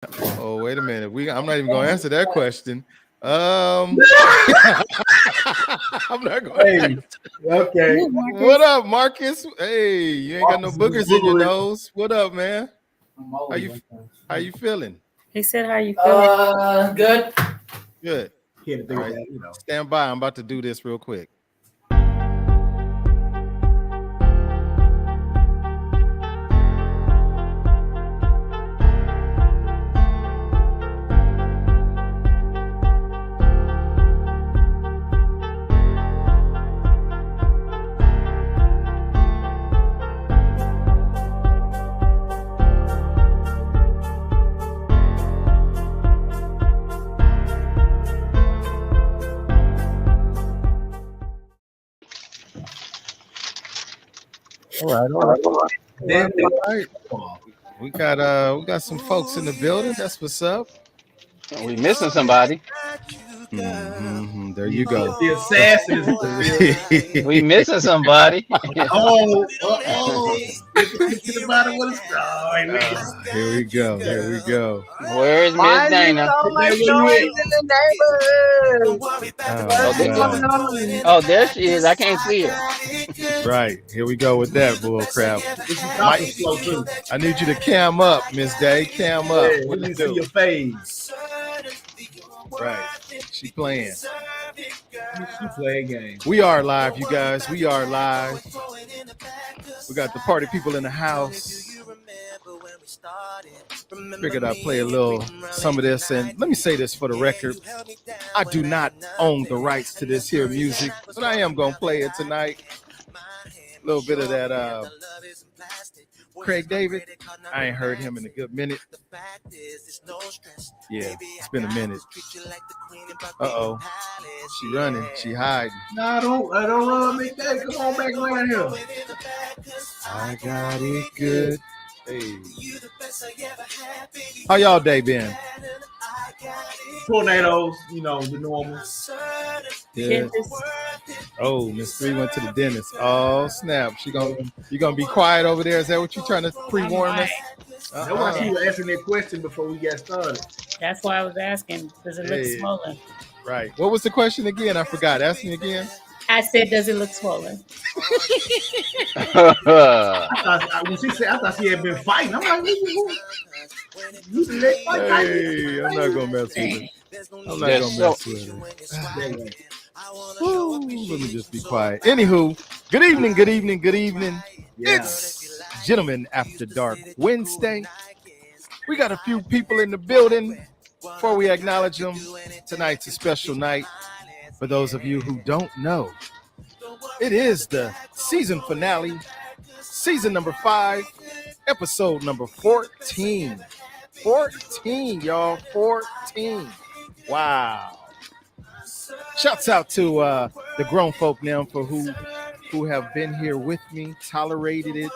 Oh, wait a minute. I'm not even going to answer that question. I'm not going Hey, to. okay. What up, Marcus? Hey, you ain't got no boogers in your nose. What up, man? How you how you feeling? He said, "How you feeling?" Good. Good. Can't All think of right. that. Stand by. I'm about to do this real quick. All right, all right. All right. We got some folks in the building. That's what's up. We missing somebody. There you go. The assassin is in the field. We missing somebody. Get to the bottom of the story. Here we go. Here we go. Where's Miss Why is there Dana? so much Hey, where you noise in the neighborhood? Oh, What's there, going God. on? oh, there she is. I can't see her. Right. Here we go with that bull crap. It's some Mike, talking slow too. I need you to cam up, Miss Day. Cam up. Yeah, What let me it see do? your face. Right. She playing. You play a game. We are live, you guys. We are live. We got the party people in the house. Figured I'd play a little some of this. And let me say this for the record. I do not own the rights to this here music, but I am going to play it tonight. A little bit of that Craig David. I ain't heard him in a good minute. Yeah, it's been a minute. Uh-oh. She running. She hiding. No, I don't run, Miss Day. Come on back around here. I got it good. Hey. How y'all day been? Tornadoes, the normal. Yeah. Oh, Miss Three went to the dentist. Oh, snap. You gonna be quiet over there? Is that what you trying to pre-warn us? That's why she was asking that question before we got started. That's why I was asking. Does it look swollen? Right. What was the question again? I forgot. Ask me again. I said, "Does it look swollen?" When she said, I thought she had been fighting. I'm like, you let fight. Hey, I'm not gonna mess with it. I'm not gonna mess with it. Let me just be quiet. Anywho, good evening, good evening, good evening. Yeah. It's Gentlemen After Dark Wednesday. We got a few people in the building. Before we acknowledge them, tonight's a special night. For those of you who don't know, it is the season finale, season number 5, episode number 14. 14, y'all. 14. Wow. Shouts out to the grown folk now for who have been here with me, tolerated it,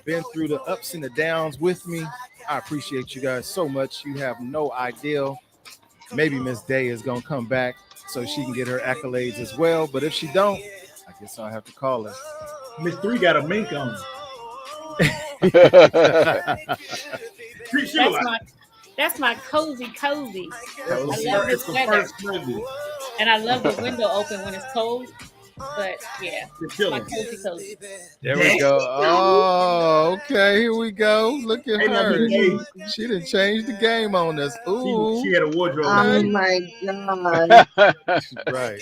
been through the ups and the downs with me. I appreciate you guys so much. You have no idea. Maybe Miss Day is going to come back so she can get her accolades as well. But if she don't, I guess I'll have to call her. Miss Three got a mink on. That's my cozy. I love this weather. And I love the window open when it's cold. But yeah, my cozy. There we go. Oh, okay. Here we go. Look at her. She done changed the game on us. Ooh. She had a wardrobe. Oh my God. Right.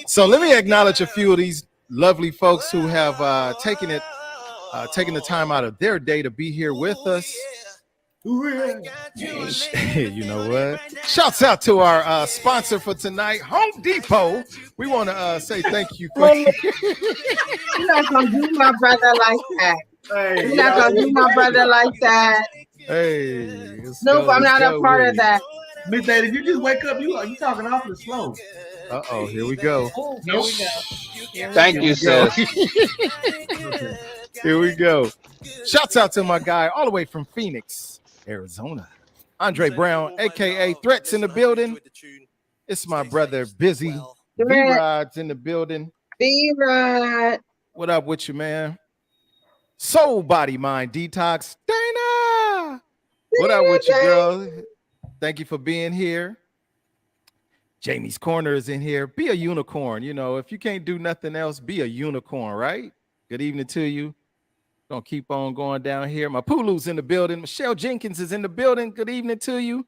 So let me acknowledge a few of these lovely folks who have taken the time out of their day to be here with us. You know what? Shouts out to our sponsor for tonight, Home Depot. We want to say thank you. You're not gonna do my brother like that. Hey, You're not gonna do my brother like that. Hey, nope, I'm not a part of that. Miss Day, did you just wake up? You talking awfully slow. Uh-oh, here we go. Oh, here we go. Thank you, sis. Here we go. Shouts out to my guy all the way from Phoenix, Arizona. Andre Brown, a.k.a. Threats in the building. It's my brother, Busy. B-Rod's in the building. B-Rod. What up with you, man? Soul Body Mind Detox. Dana! What up with you, girl? Thank you for being here. Jamie's Corner is in here. Be a unicorn. You know, if you can't do nothing else, be a unicorn, right? Good evening to you. Gonna keep on going down here. My Pulu's in the building. Michelle Jenkins is in the building. Good evening to you.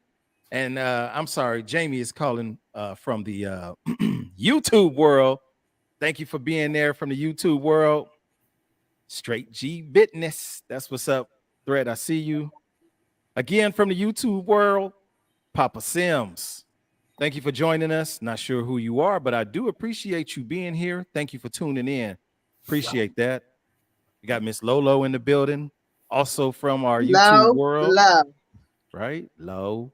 And I'm sorry, Jamie is calling from the YouTube world. Thank you for being there from the YouTube world. Straight G Business. That's what's up, Thread. I see you. Again from the YouTube world, Papa Sims. Thank you for joining us. Not sure who you are, but I do appreciate you being here. Thank you for tuning in. Appreciate that. We got Miss Lolo in the building, also from our YouTube world. Right? Low.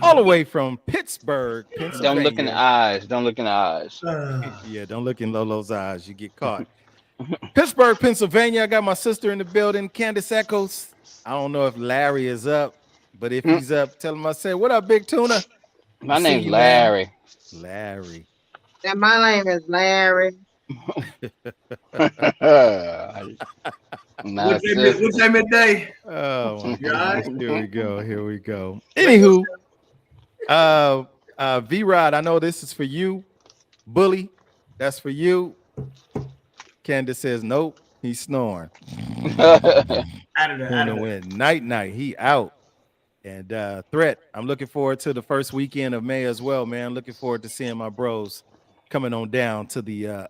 All the way from Pittsburgh, Pennsylvania. Don't look in the eyes. Don't look in the eyes. Yeah, don't look in Lolo's eyes. You get caught. Pittsburgh, Pennsylvania. I got my sister in the building, Candace Echoes. I don't know if Larry is up, but if he's up, tell him I said, what up, Big Tuna? My name's Larry. Man. Larry. And my name is Larry. What's that midday? Oh my goodness. Here we go. Anywho, V-Rod, I know this is for you. Bully, that's for you. Candace says nope, he's snoring. Night, he out. And Threat, I'm looking forward to the first weekend of May as well, man. Looking forward to seeing my bros coming on down to the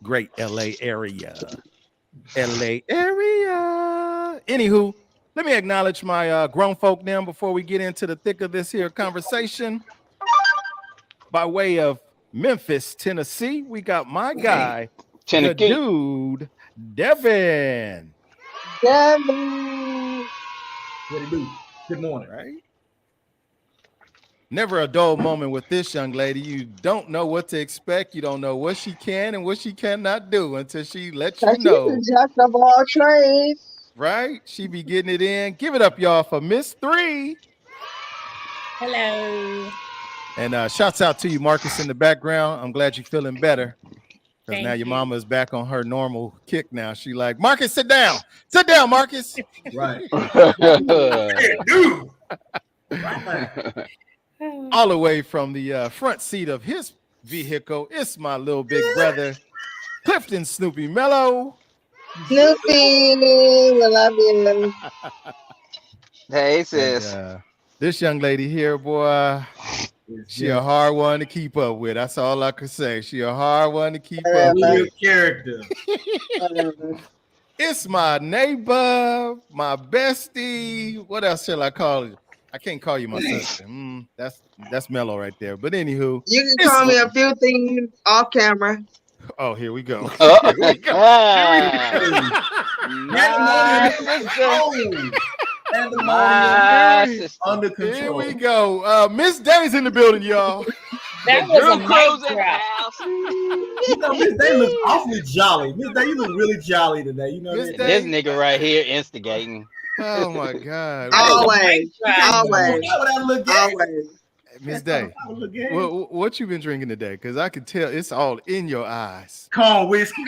great LA area. Anywho, let me acknowledge my grown folk now before we get into the thick of this here conversation. By way of Memphis, Tennessee, we got my guy, the dude, Devin. Devin. What it do? Good morning. Right? Never a dull moment with this young lady. You don't know what to expect. You don't know what she can and what she cannot do until she lets you know. She's a jack of all trades. Right? She be getting it in. Give it up, y'all, for Miss 3. Hello. And shouts out to you, Marcus, in the background. I'm glad you're feeling better. Because now your mama is back on her normal kick now. She like, Marcus, sit down. Sit down, Marcus. Right. Dude. All the way from the front seat of his vehicle, it's my little big brother, Clifton Snoopy Mello. Snoopy, we love you. Hey, sis. And, this young lady here, boy, she a hard one to keep up with. That's all I can say. She a hard one to keep up with. Character. It's my neighbor, my bestie. What else shall I call it? I can't call you my sister. That's Mello right there. But anywho, you can call me a few things off camera. Oh, here we go. Here we go. Under control. Here we go. Miss Day's in the building, y'all. That was a mic drop. You know, Miss Day looks awfully jolly. Miss Day, you look really jolly today. You know that? This nigga right here instigating. Oh my God. Always. Miss Day, what you been drinking today? Because I can tell it's all in your eyes. Corn whiskey.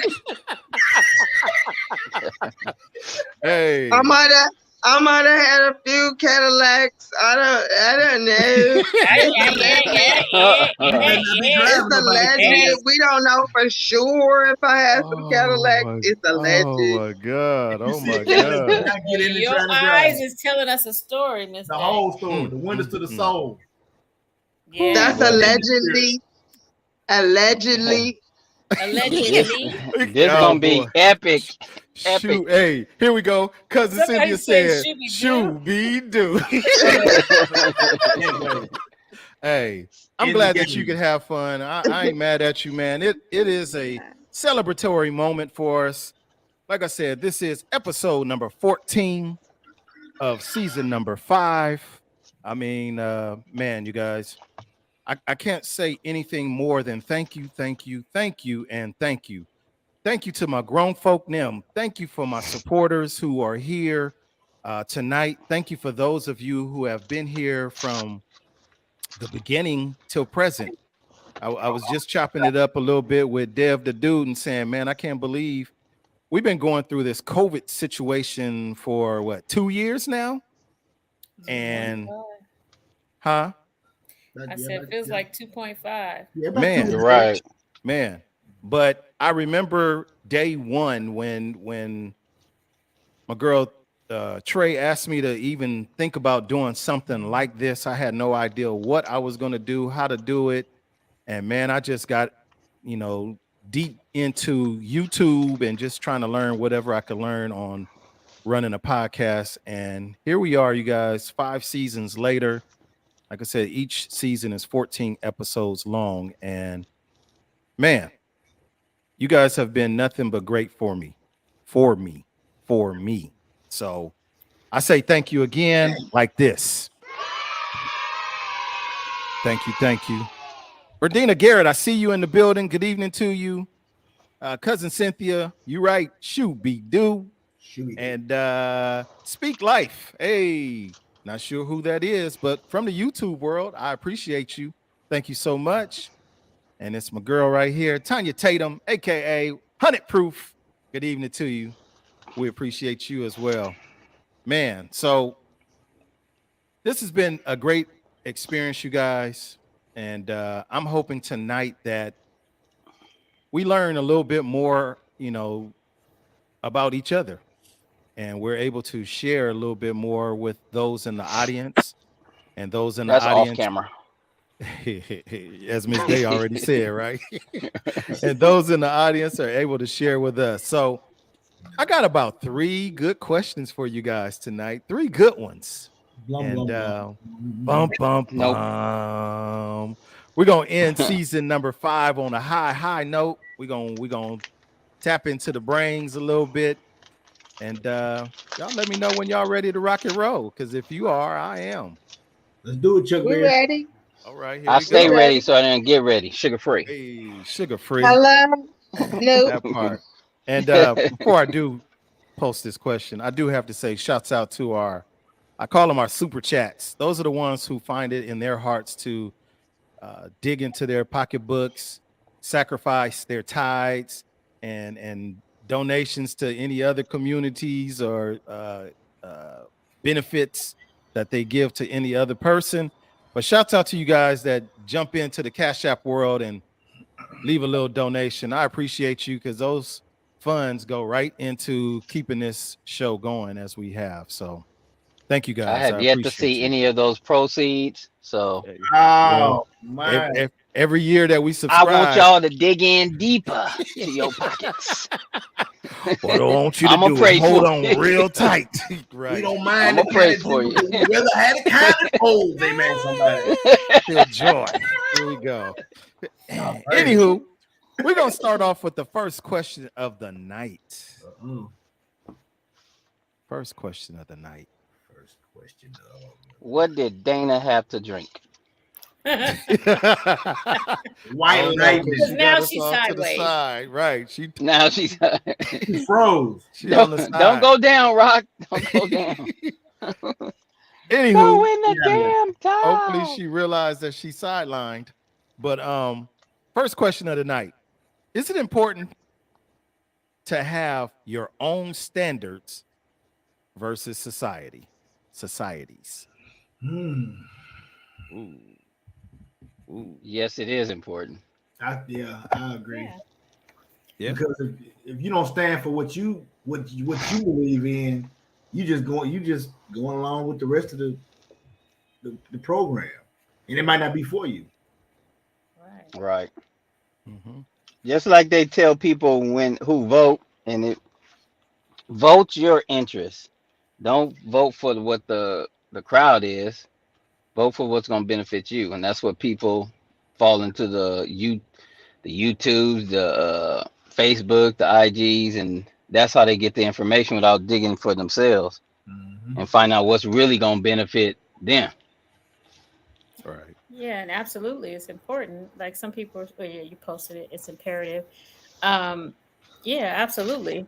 Hey. I might have had a few Cadillacs. I don't know. It's alleged. We don't know for sure if I had some Cadillacs. It's alleged. Oh my God. Oh my God. Your eyes is telling us a story, Miss. The whole story. The windows to the soul. Yeah. That's allegedly. Allegedly. Allegedly. This gonna be epic. Shoot, hey, here we go. Cousin Cynthia said, "Shoo-be-doo." Hey, I'm glad that you could have fun. I ain't mad at you, man. It is a celebratory moment for us. Like I said, this is episode number 14 of season number 5. I mean, man, you guys, I can't say anything more than thank you, and thank you. Thank you to my grown folk them. Thank you for my supporters who are here tonight. Thank you for those of you who have been here from the beginning till present. I was just chopping it up a little bit with Dev the dude and saying, man, I can't believe we've been going through this COVID situation for 2 years now. And 2.5. huh? I said it feels like 2.5. Yeah, Man, Right. man. But I remember day one when my girl Trey asked me to even think about doing something like this. I had no idea what I was going to do, how to do it. And man, I just got, deep into YouTube and just trying to learn whatever I could learn on running a podcast. And here we are, you guys, 5 seasons later. Like I said, each season is 14 episodes long. And man, you guys have been nothing but great for me, for me, for me. So I say thank you again, like this. Thank you, thank you. Berdina Garrett, I see you in the building. Good evening to you. Cousin Cynthia, you right. Shoo be do. And Speak Life. Hey, not sure who that is, but from the YouTube world, I appreciate you. Thank you so much. And it's my girl right here, Tanya Tatum, aka 100 Proof. Good evening to you. We appreciate you as well. Man, so this has been a great experience, you guys. And I'm hoping tonight that we learn a little bit more, about each other. And we're able to share a little bit more with those in the audience and those in the That's off audience. camera. As Miss Day already said, right? And those in the audience are able to share with us. So I got about 3 good questions for you guys tonight. 3 good ones. And bum, bum, Nope. bum. We're gonna end season number 5 on a high note. We're gonna tap into the brains a little bit. And y'all let me know when y'all ready to rock and roll. Because if you are, I am. Let's do it, Chuck We Berry. ready? All right, here I we stay go. ready so I didn't get ready. Sugar free. Hey, sugar free. Hello? Hello? That part. And before I do post this question, I do have to say shouts out to I call them our super chats. Those are the ones who find it in their hearts to dig into their pocketbooks, sacrifice their tithes and donations to any other communities or benefits that they give to any other person. But shouts out to you guys that jump into the Cash App world and leave a little donation. I appreciate you because those funds go right into keeping this show going as we have. So thank you guys. I have yet to see any of those proceeds. So Oh, my. Every year that we I subscribe, want y'all to dig in deeper into your pockets. what I want you to I'ma do pray is hold for on you. real tight. We Right. don't mind I'ma the pray kind for of you. we rather had a kind of old, amen, somebody. Feel joy. Here we go. Anywho, we're going to start off with the first question of the night. First question of the night. First question. What did Dana have to drink? White lightning. Now she's sideways. To the side. Right. She Now she's froze. She on the side. Don't go down, Rock. Don't go down. Anywho, Go in the damn towel. Hopefully she realized that she's sidelined. But first question of the night. Is it important to have your own standards versus societies? Ooh. Yes, it is important. I agree. Yeah. Because if you don't stand for what you believe in, you just going along with the rest of the program, and it might not be for you. Right. Mm-hmm. Just like they tell people who vote, and vote your interest. Don't vote for what the crowd is. Vote for what's going to benefit you, and that's what people fall into the YouTubes, the Facebook, the IGs, and that's how they get the information without digging for themselves and find out what's really going to benefit them. Right. Yeah, and absolutely, it's important. Like some people, you posted it. It's imperative. Yeah, absolutely.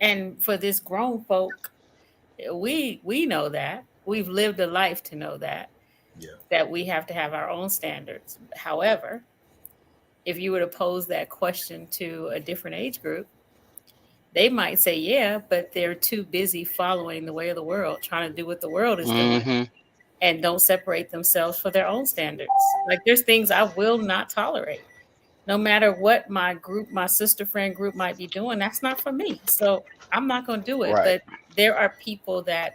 And for this grown folk, we know that we've lived a life to know that. Yeah. That we have to have our own standards. However, if you were to pose that question to a different age group, they might say, yeah, but they're too busy following the way of the world, trying to do what the world is doing. and don't separate themselves for their own standards. Like there's things I will not tolerate. No matter what my group, my sister friend group might be doing, that's not for me. So I'm not going to do it. Right. But there are people that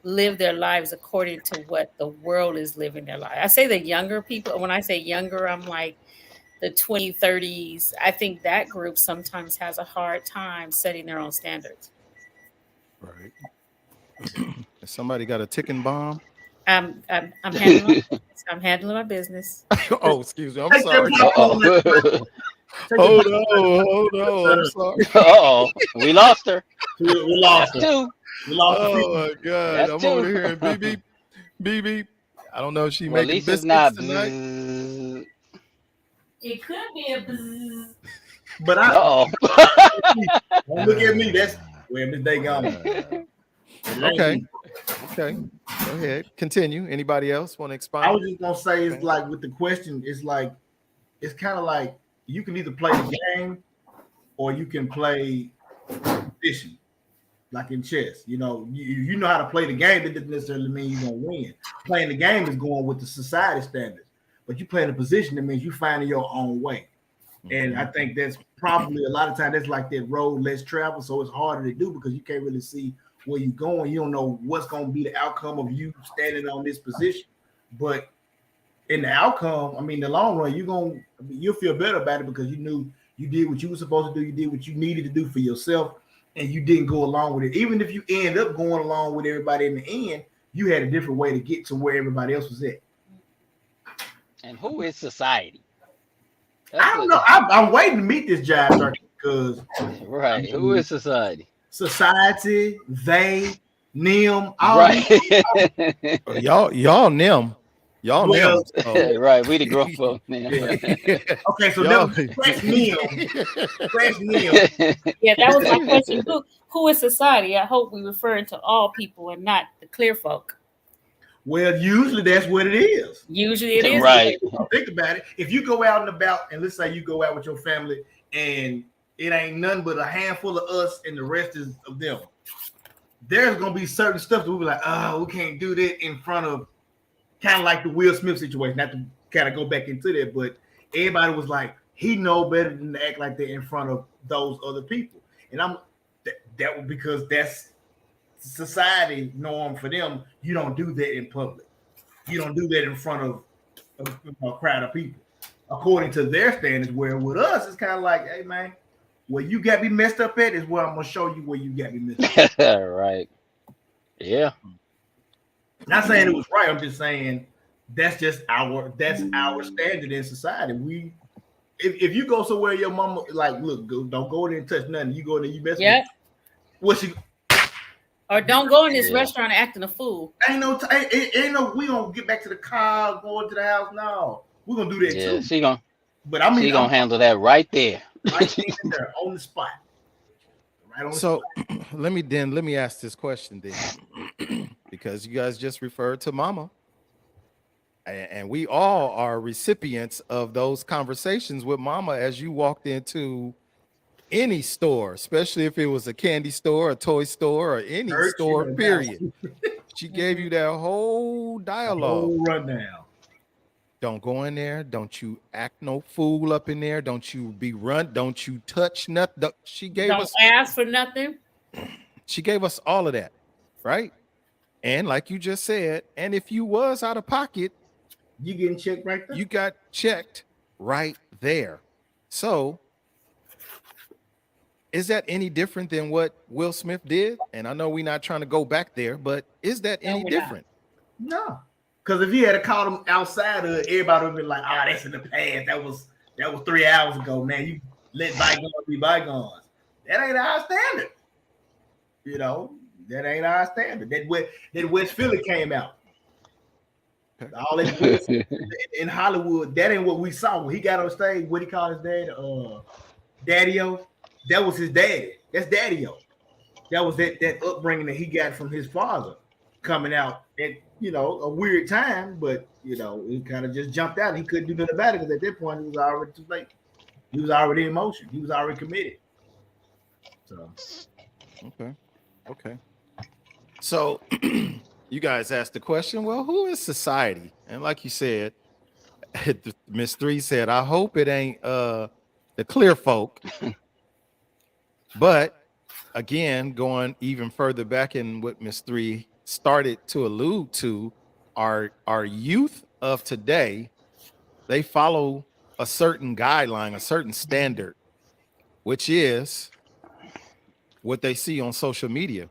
live their lives according to what the world is living their life. I say the younger people. When I say younger, I'm like the 20, 30s. I think that group sometimes has a hard time setting their own standards. Right. Somebody got a ticking bomb. I'm handling. I'm handling my business. Oh, excuse me. I'm sorry. Uh-oh. Hold on. I'm sorry. Uh-oh. We lost her. We lost That's her. two. We lost her. Oh my God. That's I'm two. over here and BB. BB. I don't know if she Well, at making least it's biscuits not. tonight. bzzz. It could be a buzz. But Uh-oh. don't look at me. That's where Miss Day gone. Okay. Okay. Go ahead. Continue. Anybody else want to expound? I was just gonna say it's like with the question, it's like it's kind of like you can either play the game or you can play position, like in chess. You know, you know how to play the game. That doesn't necessarily mean you're gonna win. Playing the game is going with the society standards, but you play in a position that means you finding your own way. And I think that's probably a lot of times that's like that road less traveled, so it's harder to do because you can't really see where you're going. You don't know what's going to be the outcome of you standing on this position. But in the outcome, I mean, the long run, you'll feel better about it because you knew you did what you were supposed to do. You did what you needed to do for yourself, and you didn't go along with it. Even if you end up going along with everybody in the end, you had a different way to get to where everybody else was at. And who is society? I don't know. I'm waiting to meet this jive turkey because Right. Who is society? society, they, them, all Right. Y'all them. Y'all Well, them. Oh. Right. We the grown folk now. Okay, so Y'all- never scratch them. Scratch them. Yeah, that was my question. Who is society? I hope we're referring to all people and not the clear folk. Well, usually that's what it is. Usually it is. Right. Think about it. If you go out and about, and let's say you go out with your family, and it ain't nothing but a handful of us, and the rest is of them. There's gonna be certain stuff that we'll be like, oh, we can't do that in front of, kind of like the Will Smith situation. Not to kind of go back into that, but everybody was like, he know better than to act like that in front of those other people. And that was because that's society norm for them. You don't do that in public. You don't do that in front of a crowd of people, according to their standards. Where with us, it's kind of like, hey man, where you got me messed up at is where I'm gonna show you where you got me messed up. Right. Yeah. Not saying it was right. I'm just saying that's our standard in society. If you go somewhere, your mama like, look, don't go there and touch nothing. You go there, you mess Yeah. with what she. Or don't go in this restaurant acting a fool. Ain't no, we gonna get back to the car, go into the house. No, we're gonna do that too. She gonna But I mean, she gonna handle that right there. right there on the spot. Right on the So spot. let me ask this question then, because you guys just referred to mama, and we all are recipients of those conversations with mama as you walked into any store, especially if it was a candy store, a toy store, or any Church, store, you know, period. She gave you that whole dialogue. Whole rundown. Don't go in there. Don't you act no fool up in there. Don't you be run. Don't you touch nothing. She gave Don't us. ask for nothing. She gave us all of that, right? And like you just said, and if you was out of pocket, You getting checked right there? you got checked right there. So is that any different than what Will Smith did? And I know we're not trying to go back there, but is that any different? No. Because if he had caught him outside of it, everybody would be like, that's in the past. That was 3 hours ago, man. You let bygones be bygones. That ain't our standard. You know, that ain't our standard. That West Philly came out. All that in Hollywood, that ain't what we saw. When he got on stage, what he called his dad? Daddy-O. That was his daddy. That's Daddy-O. That was that upbringing that he got from his father coming out at, a weird time, but, it kind of just jumped out. He couldn't do nothing about it because at that point, it was already too late. He was already in motion. He was already committed. So. Okay. So you guys asked the question, well, who is society? And like you said, Miss Three said, I hope it ain't the clear folk. But again, going even further back in what Miss Three started to allude to, our youth of today, they follow a certain guideline, a certain standard, which is what they see on social media.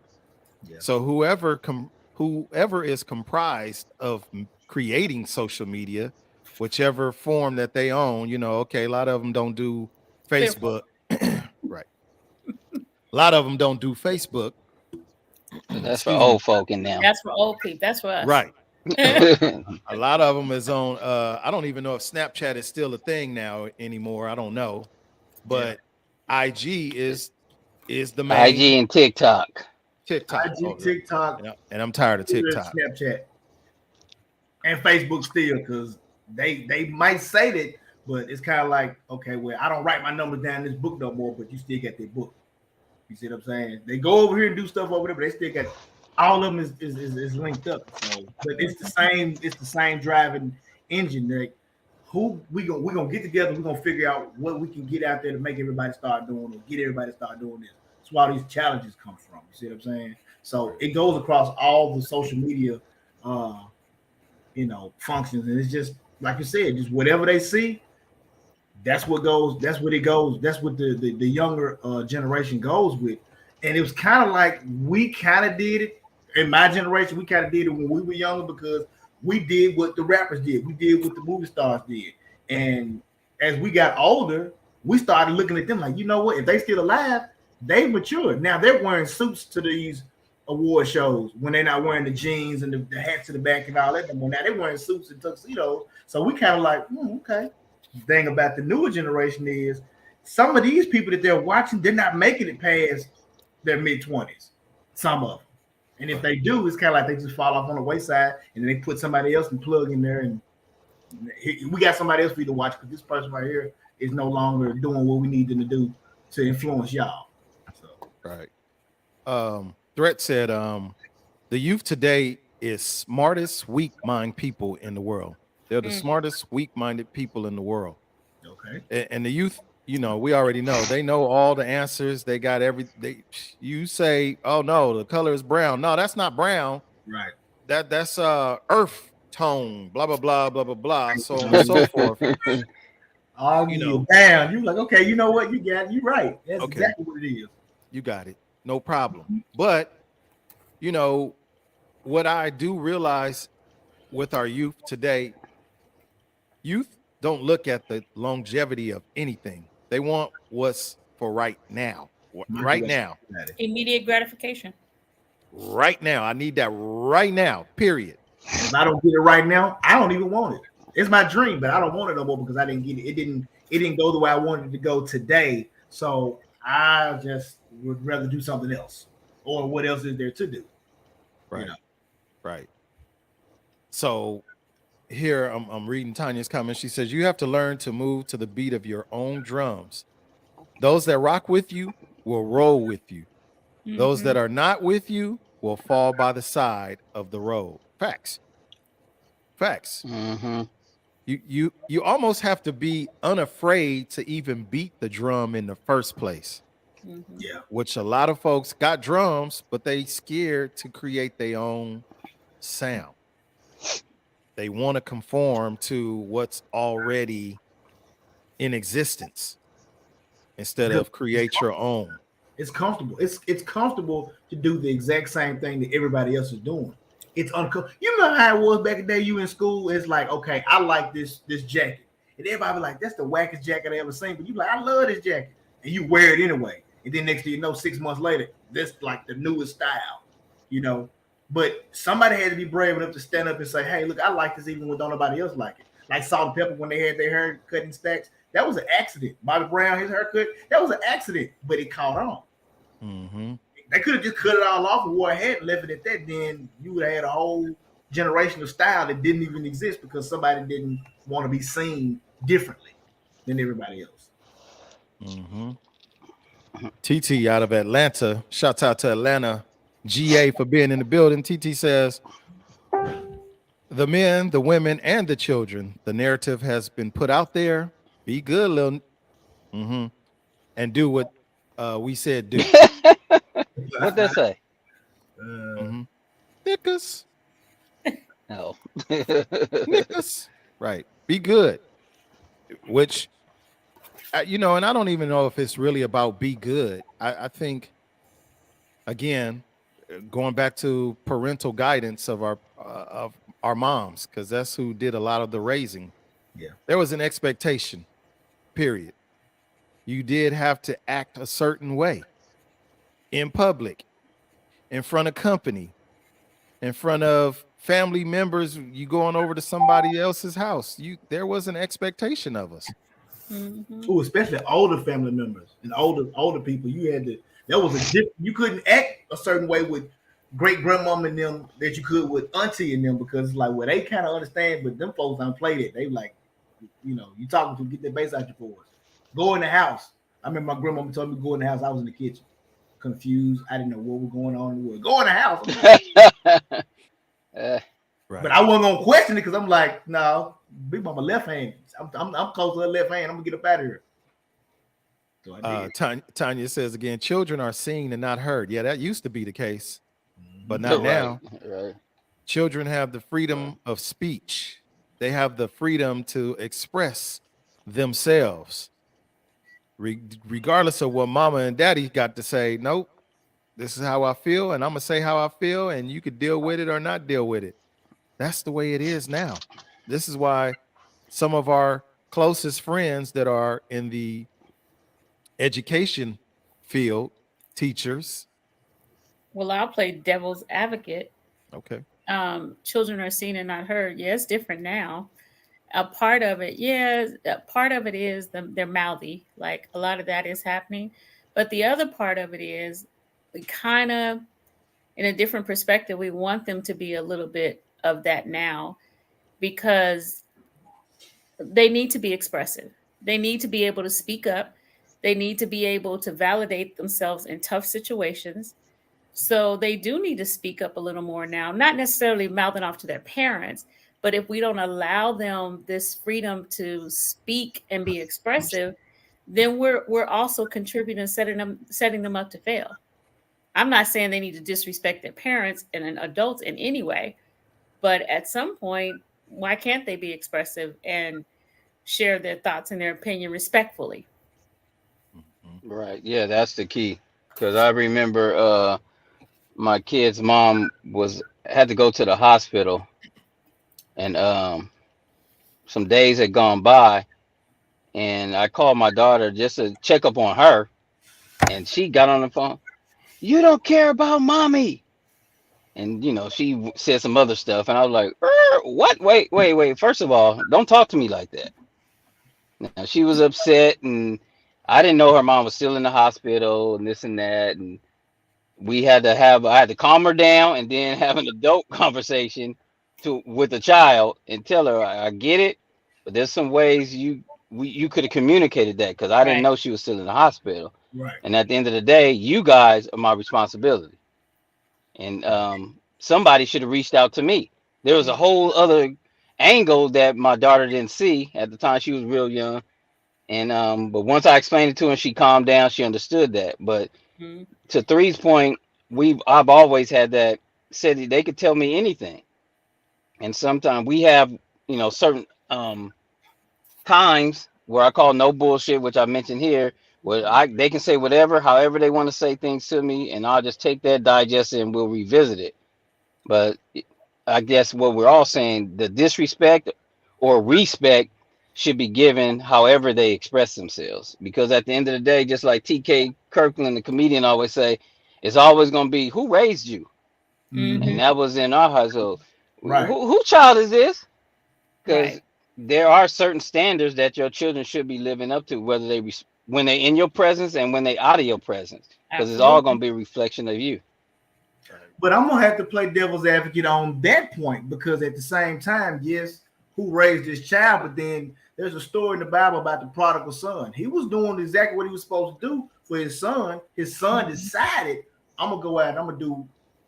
Yeah. So whoever is comprised of creating social media, whichever form that they own, okay, a lot of them don't do Facebook. Right. A lot of them don't do Facebook. So that's for old folk in there. That's for old people. That's for us. Right. So a lot of them is on I don't even know if Snapchat is still a thing now anymore. I don't know. But IG is the main. IG and TikTok. IG, TikTok. And I'm tired of TikTok. Snapchat. And Facebook still, because they might say that, but it's kind of like, okay, well, I don't write my numbers down in this book no more, but you still got their book. You see what I'm saying? They go over here and do stuff over there, but they still got all of them is linked up. So, but it's the same driving engine. Like, who we're gonna get together, we're gonna figure out what we can get out there to make everybody start doing or get everybody to start doing this. That's where all these challenges come from. You see what I'm saying? So it goes across all the social media functions, and it's just like you said, just whatever they see, that's what goes, that's what it goes, that's what the younger generation goes with. And it was kind of like we kind of did it in my generation. We kind of did it when we were younger, because we did what the rappers did, we did what the movie stars did. And as we got older, we started looking at them like, you know what, if they still alive, they matured. Now they're wearing suits to these award shows when they're not wearing the jeans and the hats to the back and all that. Now they're wearing suits and tuxedos. So we kind of like, okay. The thing about the newer generation is some of these people that they're watching, they're not making it past their mid-20s. Some of them. And if they do, it's kind of like they just fall off on the wayside, and then they put somebody else and plug in there, and we got somebody else for you to watch, because this person right here is no longer doing what we need them to do to influence y'all. So. Right. Threat said, the youth today is smartest weak-minded people in the world. They're the smartest weak-minded people in the world. Okay. And the youth, we already know. They know all the answers. They got you say, oh no, the color is brown. No, that's not brown. Right. That's earth tone, blah, blah, blah, blah, blah, blah, so on and so forth. You down. You like, okay, you know what? You got it. You're right. That's okay. Exactly what it is. You got it. No problem. But, what I do realize with our youth today, youth don't look at the longevity of anything. They want what's for right now. Right now. Immediate gratification. Right now. I need that right now, period. If I don't get it right now, I don't even want it. It's my dream, but I don't want it no more because I didn't get it. It didn't go the way I wanted it to go today. So I just would rather do something else. Or what else is there to do? Right. Right. So here I'm reading Tanya's comment. She says, you have to learn to move to the beat of your own drums. Those that rock with you will roll with you. Mm-hmm. Those that are not with you will fall by the side of the road. Facts. Mm-hmm. You almost have to be unafraid to even beat the drum in the first place. Mm-hmm. Yeah. Which a lot of folks got drums, but they scared to create their own sound. They want to conform to what's already in existence instead of create your own. It's comfortable. It's comfortable to do the exact same thing that everybody else is doing. It's uncomfortable. You know how it was back in the day, you in school? It's like, okay, I like this jacket. And everybody be like, that's the wackest jacket I ever seen. But you like, I love this jacket. And you wear it anyway. And then next thing you know, 6 months later, that's like the newest style, But somebody had to be brave enough to stand up and say, hey, look, I like this even when don't nobody else like it. Like Salt and Pepper when they had their hair cut in stacks. That was an accident. Bobby Brown, his haircut, that was an accident, but it caught on. Mm-hmm. They could have just cut it all off and wore a hat and left it at that. Then you would have had a whole generation of style that didn't even exist because somebody didn't want to be seen differently than everybody else. Mm-hmm. TT out of Atlanta. Shouts out to Atlanta GA for being in the building. TT says, the men, the women, and the children. The narrative has been put out there. Be good, little, and do what we said do. What they say? Mm-hmm. Niggas, No. niggas. Right. Be good. Which, and I don't even know if it's really about be good. I think, again, going back to parental guidance of our moms, because that's who did a lot of the raising. Yeah. There was an expectation. Period. You did have to act a certain way in public, in front of company, in front of family members. You going over to somebody else's house. There was an expectation of us. Oh, especially older family members and older people. You had to. That was you couldn't act a certain way with great grandmama and them that you could with auntie and them, because it's like, well, they kind of understand, but them folks don't play that. They like, you talking to get their base out your force. Go in the house. I remember my grandmama told me to go in the house. I was in the kitchen, confused. I didn't know what was going on in the world. Go in the house. Right. But I wasn't gonna question it because I'm like, no, Big Mama left hand. I'm close to her left hand. I'm gonna get up out of here. So I did. Tanya says again, children are seen and not heard. Yeah, that used to be the case, but not now. Right. Children have the freedom of speech. They have the freedom to express themselves, regardless of what mama and daddy got to say. Nope, this is how I feel, and I'm gonna say how I feel, and you could deal with it or not deal with it. That's the way it is now. This is why some of our closest friends that are in the education field, teachers. Well, I'll play devil's advocate. Okay. Children are seen and not heard. Yeah, it's different now. A part of it, part of it is they're mouthy. Like a lot of that is happening. But the other part of it is we kind of, in a different perspective, we want them to be a little bit of that now, because they need to be expressive. They need to be able to speak up. They need to be able to validate themselves in tough situations. So they do need to speak up a little more now, not necessarily mouthing off to their parents, but if we don't allow them this freedom to speak and be expressive, then we're also contributing, setting them up to fail. I'm not saying they need to disrespect their parents and adults in any way, but at some point, why can't they be expressive and share their thoughts and their opinion respectfully? Right. Yeah, that's the key. Because I remember my kid's mom had to go to the hospital, and some days had gone by, and I called my daughter just to check up on her, and she got on the phone. You don't care about mommy. And she said some other stuff, and I was like, what? Wait. First of all, don't talk to me like that. Now she was upset, and I didn't know her mom was still in the hospital and this and that, and I had to calm her down and then have an adult conversation with the child and tell her I get it, but there's some ways you could have communicated that, because I didn't Right. know she was still in the hospital. Right. And at the end of the day, you guys are my responsibility. And somebody should have reached out to me. There was a whole other angle that my daughter didn't see at the time. She was real young. And but once I explained it to her and she calmed down, she understood that. But Mhm. to Three's point, I've always had that, said that they could tell me anything. And sometimes we have, certain times where I call no bullshit, which I mentioned here, where they can say whatever, however they want to say things to me, and I'll just take that, digest it, and we'll revisit it. But I guess what we're all saying, the disrespect or respect should be given however they express themselves. Because at the end of the day, just like TK Kirkland, the comedian, always say, it's always going to be who raised you. Mm-hmm. And that was in our household. Right. Who child is this? Because Right. there are certain standards that your children should be living up to, whether when they're in your presence and when they're out of your presence. Because it's all going to Absolutely. be a reflection of you. But I'm gonna have to play devil's advocate on that point, because at the same time, yes, who raised this child? But then there's a story in the Bible about the prodigal son. He was doing exactly what he was supposed to do for his son. His son decided, I'm gonna go out and I'm gonna do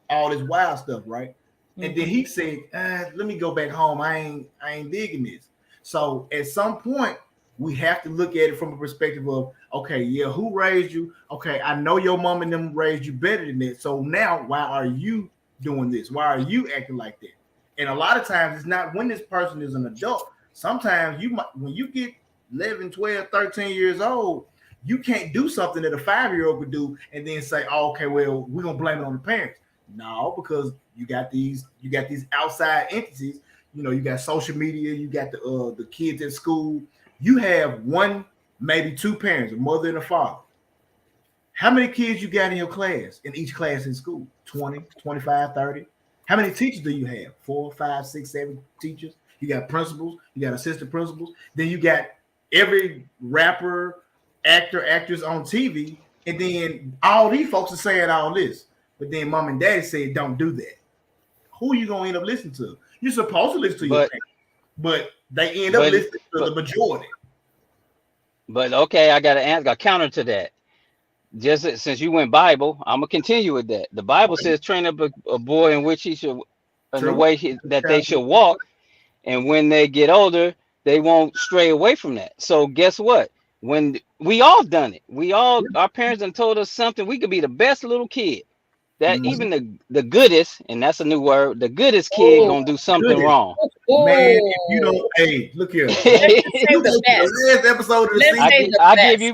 all this wild stuff, right? And then he said, let me go back home. I ain't digging this. So at some point, we have to look at it from a perspective of, okay, yeah, who raised you? Okay, I know your mom and them raised you better than that. So now why are you doing this? Why are you acting like that? And a lot of times it's not when this person is an adult. Sometimes you might, when you get 11, 12, 13 years old, you can't do something that a 5-year-old could do and then say, oh, okay, well, we're gonna blame it on the parents. No, because you got these outside entities. You know, you got social media, you got the kids at school. You have one, maybe two parents, a mother and a father. How many kids you got in your class, in each class in school? 20, 25, 30? How many teachers do you have? 4, 5, 6, 7 teachers. You got principals, you got assistant principals. Then you got every rapper, actor, actress on TV. And then all these folks are saying all this. But then mom and daddy said, don't do that. Who are you going to end up listening to? You're supposed to listen to your parents. But they end up listening to the majority. But okay, I got a counter to that. Just since you went Bible, I'm gonna continue with that. The Bible says, "Train up a boy in which he should, in the way that they should walk, and when they get older, they won't stray away from that." So guess what? When we all done it, our parents done told us something. We could be the best little kid. That even the goodest, and that's a new word, the goodest kid gonna do something wrong. Man, if you don't, hey, look here. You go to the last episode of the season. I give you.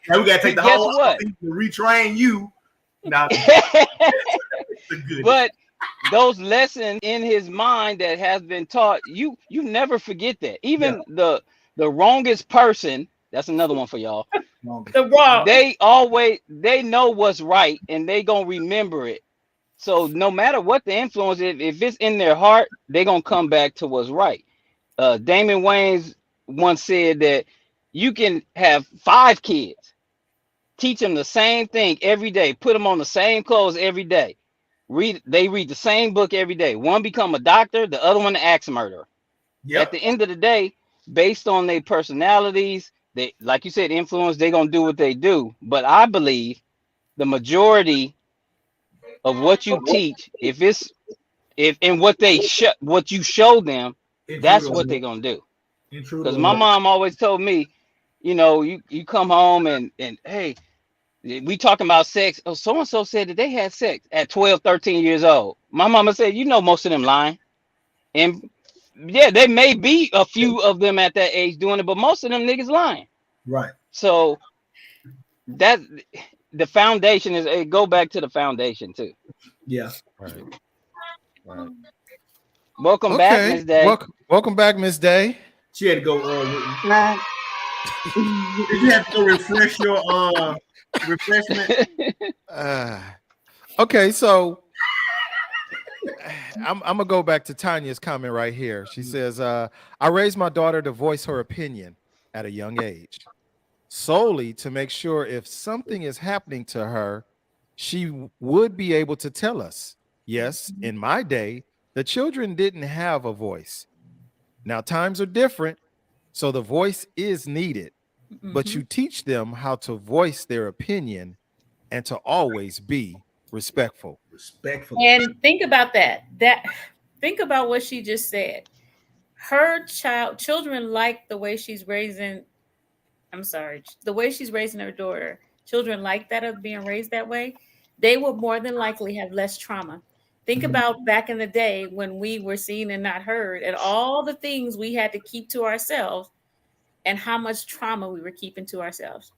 Now we gotta take the whole season to retrain you. Now, but those lessons in his mind that has been taught, you never forget that. Even the wrongest person, that's another one for y'all. They know what's right and they gonna remember it. So no matter what the influence is, if it's in their heart, they gonna come back to what's right. Damon Wayans once said that you can have 5 kids, teach them the same thing every day, put them on the same clothes every day. They read the same book every day. One become a doctor, the other one an axe murderer. At the end of the day, based on their personalities, they, like you said, influence, they're gonna do what they do. But I believe the majority of what you teach, if and what you show them, that's what they're gonna do. Because my mom always told me, you know, you come home and hey, we talking about sex. Oh, so and so said that they had sex at 12, 13 years old. My mama said, you know, most of them lying. And yeah, there may be a few of them at that age doing it, but most of them niggas lying. Right. So that the foundation is go back to the foundation too. Yeah. Right. Welcome back, Miss Day. Welcome back, Miss Day. She had to go. You have to go refresh your refreshment. Okay, so I'm gonna go back to Tanya's comment right here. She says, "I raised my daughter to voice her opinion at a young age, solely to make sure if something is happening to her, she would be able to tell us. Yes, in my day, the children didn't have a voice. Now times are different, so the voice is needed, but you teach them how to voice their opinion and to always be respectful." And think about that. Think about what she just said. Her children like the way she's raising. The way she's raising her daughter. Children like that, of being raised that way. They will more than likely have less trauma. Think about back in the day when we were seen and not heard, and all the things we had to keep to ourselves, and how much trauma we were keeping to ourselves.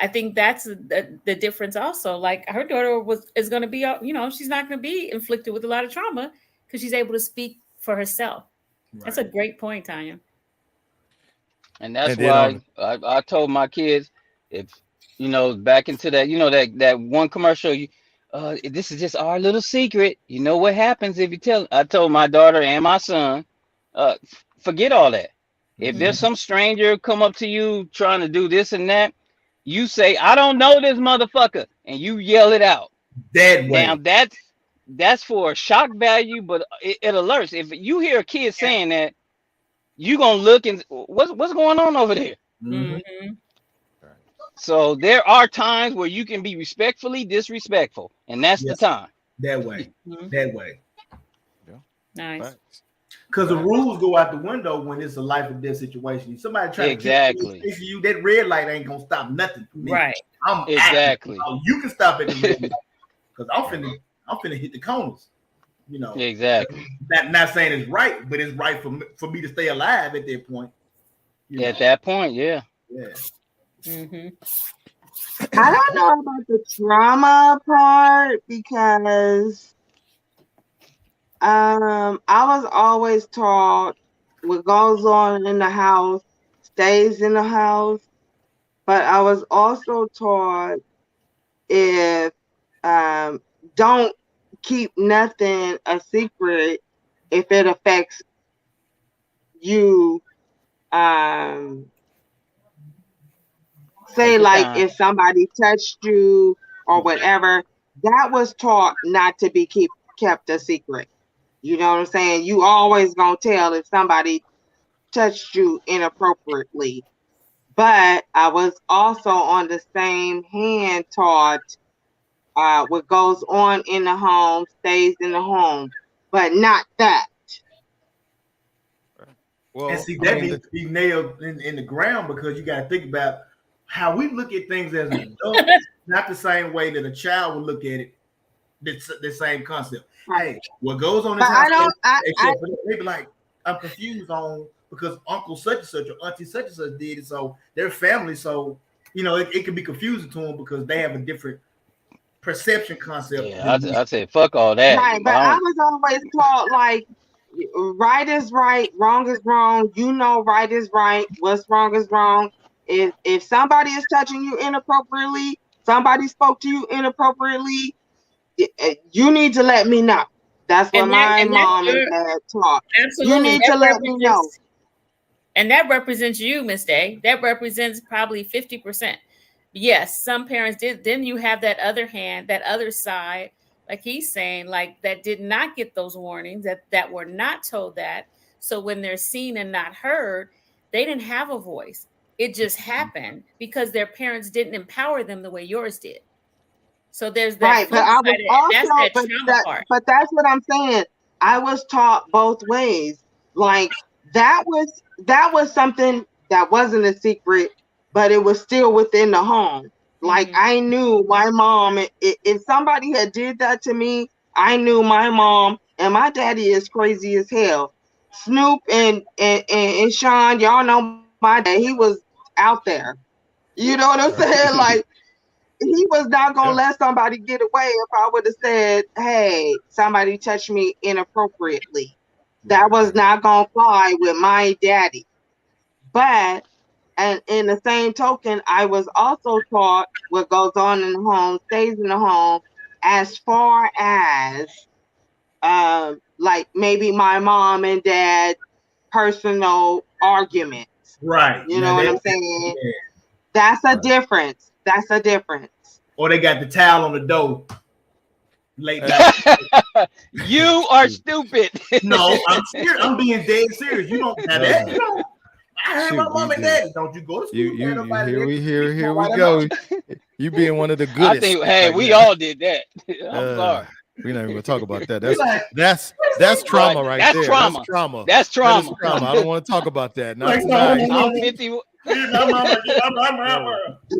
I think that's the difference. Also, like her daughter is going to be, you know, she's not going to be inflicted with a lot of trauma because she's able to speak for herself. Right. That's a great point, Tanya. And that's why I told my kids, if you know, back into that, you know, that one commercial, this is just our little secret. You know what happens if you tell? I told my daughter and my son, forget all that. If there's some stranger come up to you trying to do this and that, you say, "I don't know this motherfucker," and you yell it out. That way. Now that's for shock value, but it alerts. If you hear a kid saying that, you gonna look and what's going on over there. So there are times where you can be respectfully disrespectful, and that's the time. that way. That way. Yeah. Nice. Facts. Because the rules go out the window when it's a life or death situation. Somebody try Exactly. to keep you, that red light ain't gonna stop nothing for me. Right. I'm Exactly. active. You can stop at the red light because I'm finna hit the corners. You know, Exactly. not saying it's right, but it's right for me to stay alive at that point. You At know? that point, yeah. Yeah. I don't know about the trauma part because I was always taught what goes on in the house stays in the house, but I was also taught if don't keep nothing a secret if it affects you. Say Take your like time. if somebody touched you or whatever, that was taught not to be kept a secret. You know what I'm saying? You always gonna tell if somebody touched you inappropriately. But I was also on the same hand taught what goes on in the home stays in the home, but not that. Well, And see, I that mean, needs to be nailed in the ground because you got to think about how we look at things as an adult, not the same way that a child would look at it. The same concept. Right. Hey, what goes on in But this house? I don't. Except they be like, I'm confused on because Uncle such and such or Auntie such and such did it, so their family. So you know, it can be confusing to them because they have a different perception concept. Yeah, I said fuck all that. Right, but I was always taught like right is right, wrong is wrong. You know, right is right, what's wrong is wrong. If somebody is touching you inappropriately, somebody spoke to you inappropriately, you need to let me know. That's what my mom and dad taught. Absolutely. You need to let me know. And that represents you, Miss Day. That represents probably 50%. Yes, some parents did. Then you have that other hand, that other side, like he's saying, like that did not get those warnings, that were not told that. So when they're seen and not heard, they didn't have a voice. It just happened because their parents didn't empower them the way yours did. So there's that right, but I was that's also, that trauma part. but that's what I'm saying. I was taught both ways. Like that was something that wasn't a secret, but it was still within the home. Like I knew my mom. If somebody had did that to me, I knew my mom and my daddy is crazy as hell. Snoop and Sean, y'all know my dad. He was out there. You know what I'm saying? Like he was not gonna let somebody get away if I would have said, "Hey, somebody touched me inappropriately." That was not gonna fly with my daddy. But and in the same token, I was also taught what goes on in the home stays in the home, as far as like maybe my mom and dad personal arguments. Right. You know what I'm saying? Yeah. That's a difference. That's a difference. Or they got the towel on the door. Late You are stupid. No, I'm serious. I'm being dead serious. You don't have that. You don't. I heard my mom and daddy. Don't you go to school? Here we go. You being one of the goodest. I think. Hey, we all did that. I'm sorry. We're not even gonna talk about that. That's trauma right that's there. Trauma. That's trauma. That's trauma. I don't want to talk about that. Not like, tonight. I'm 50.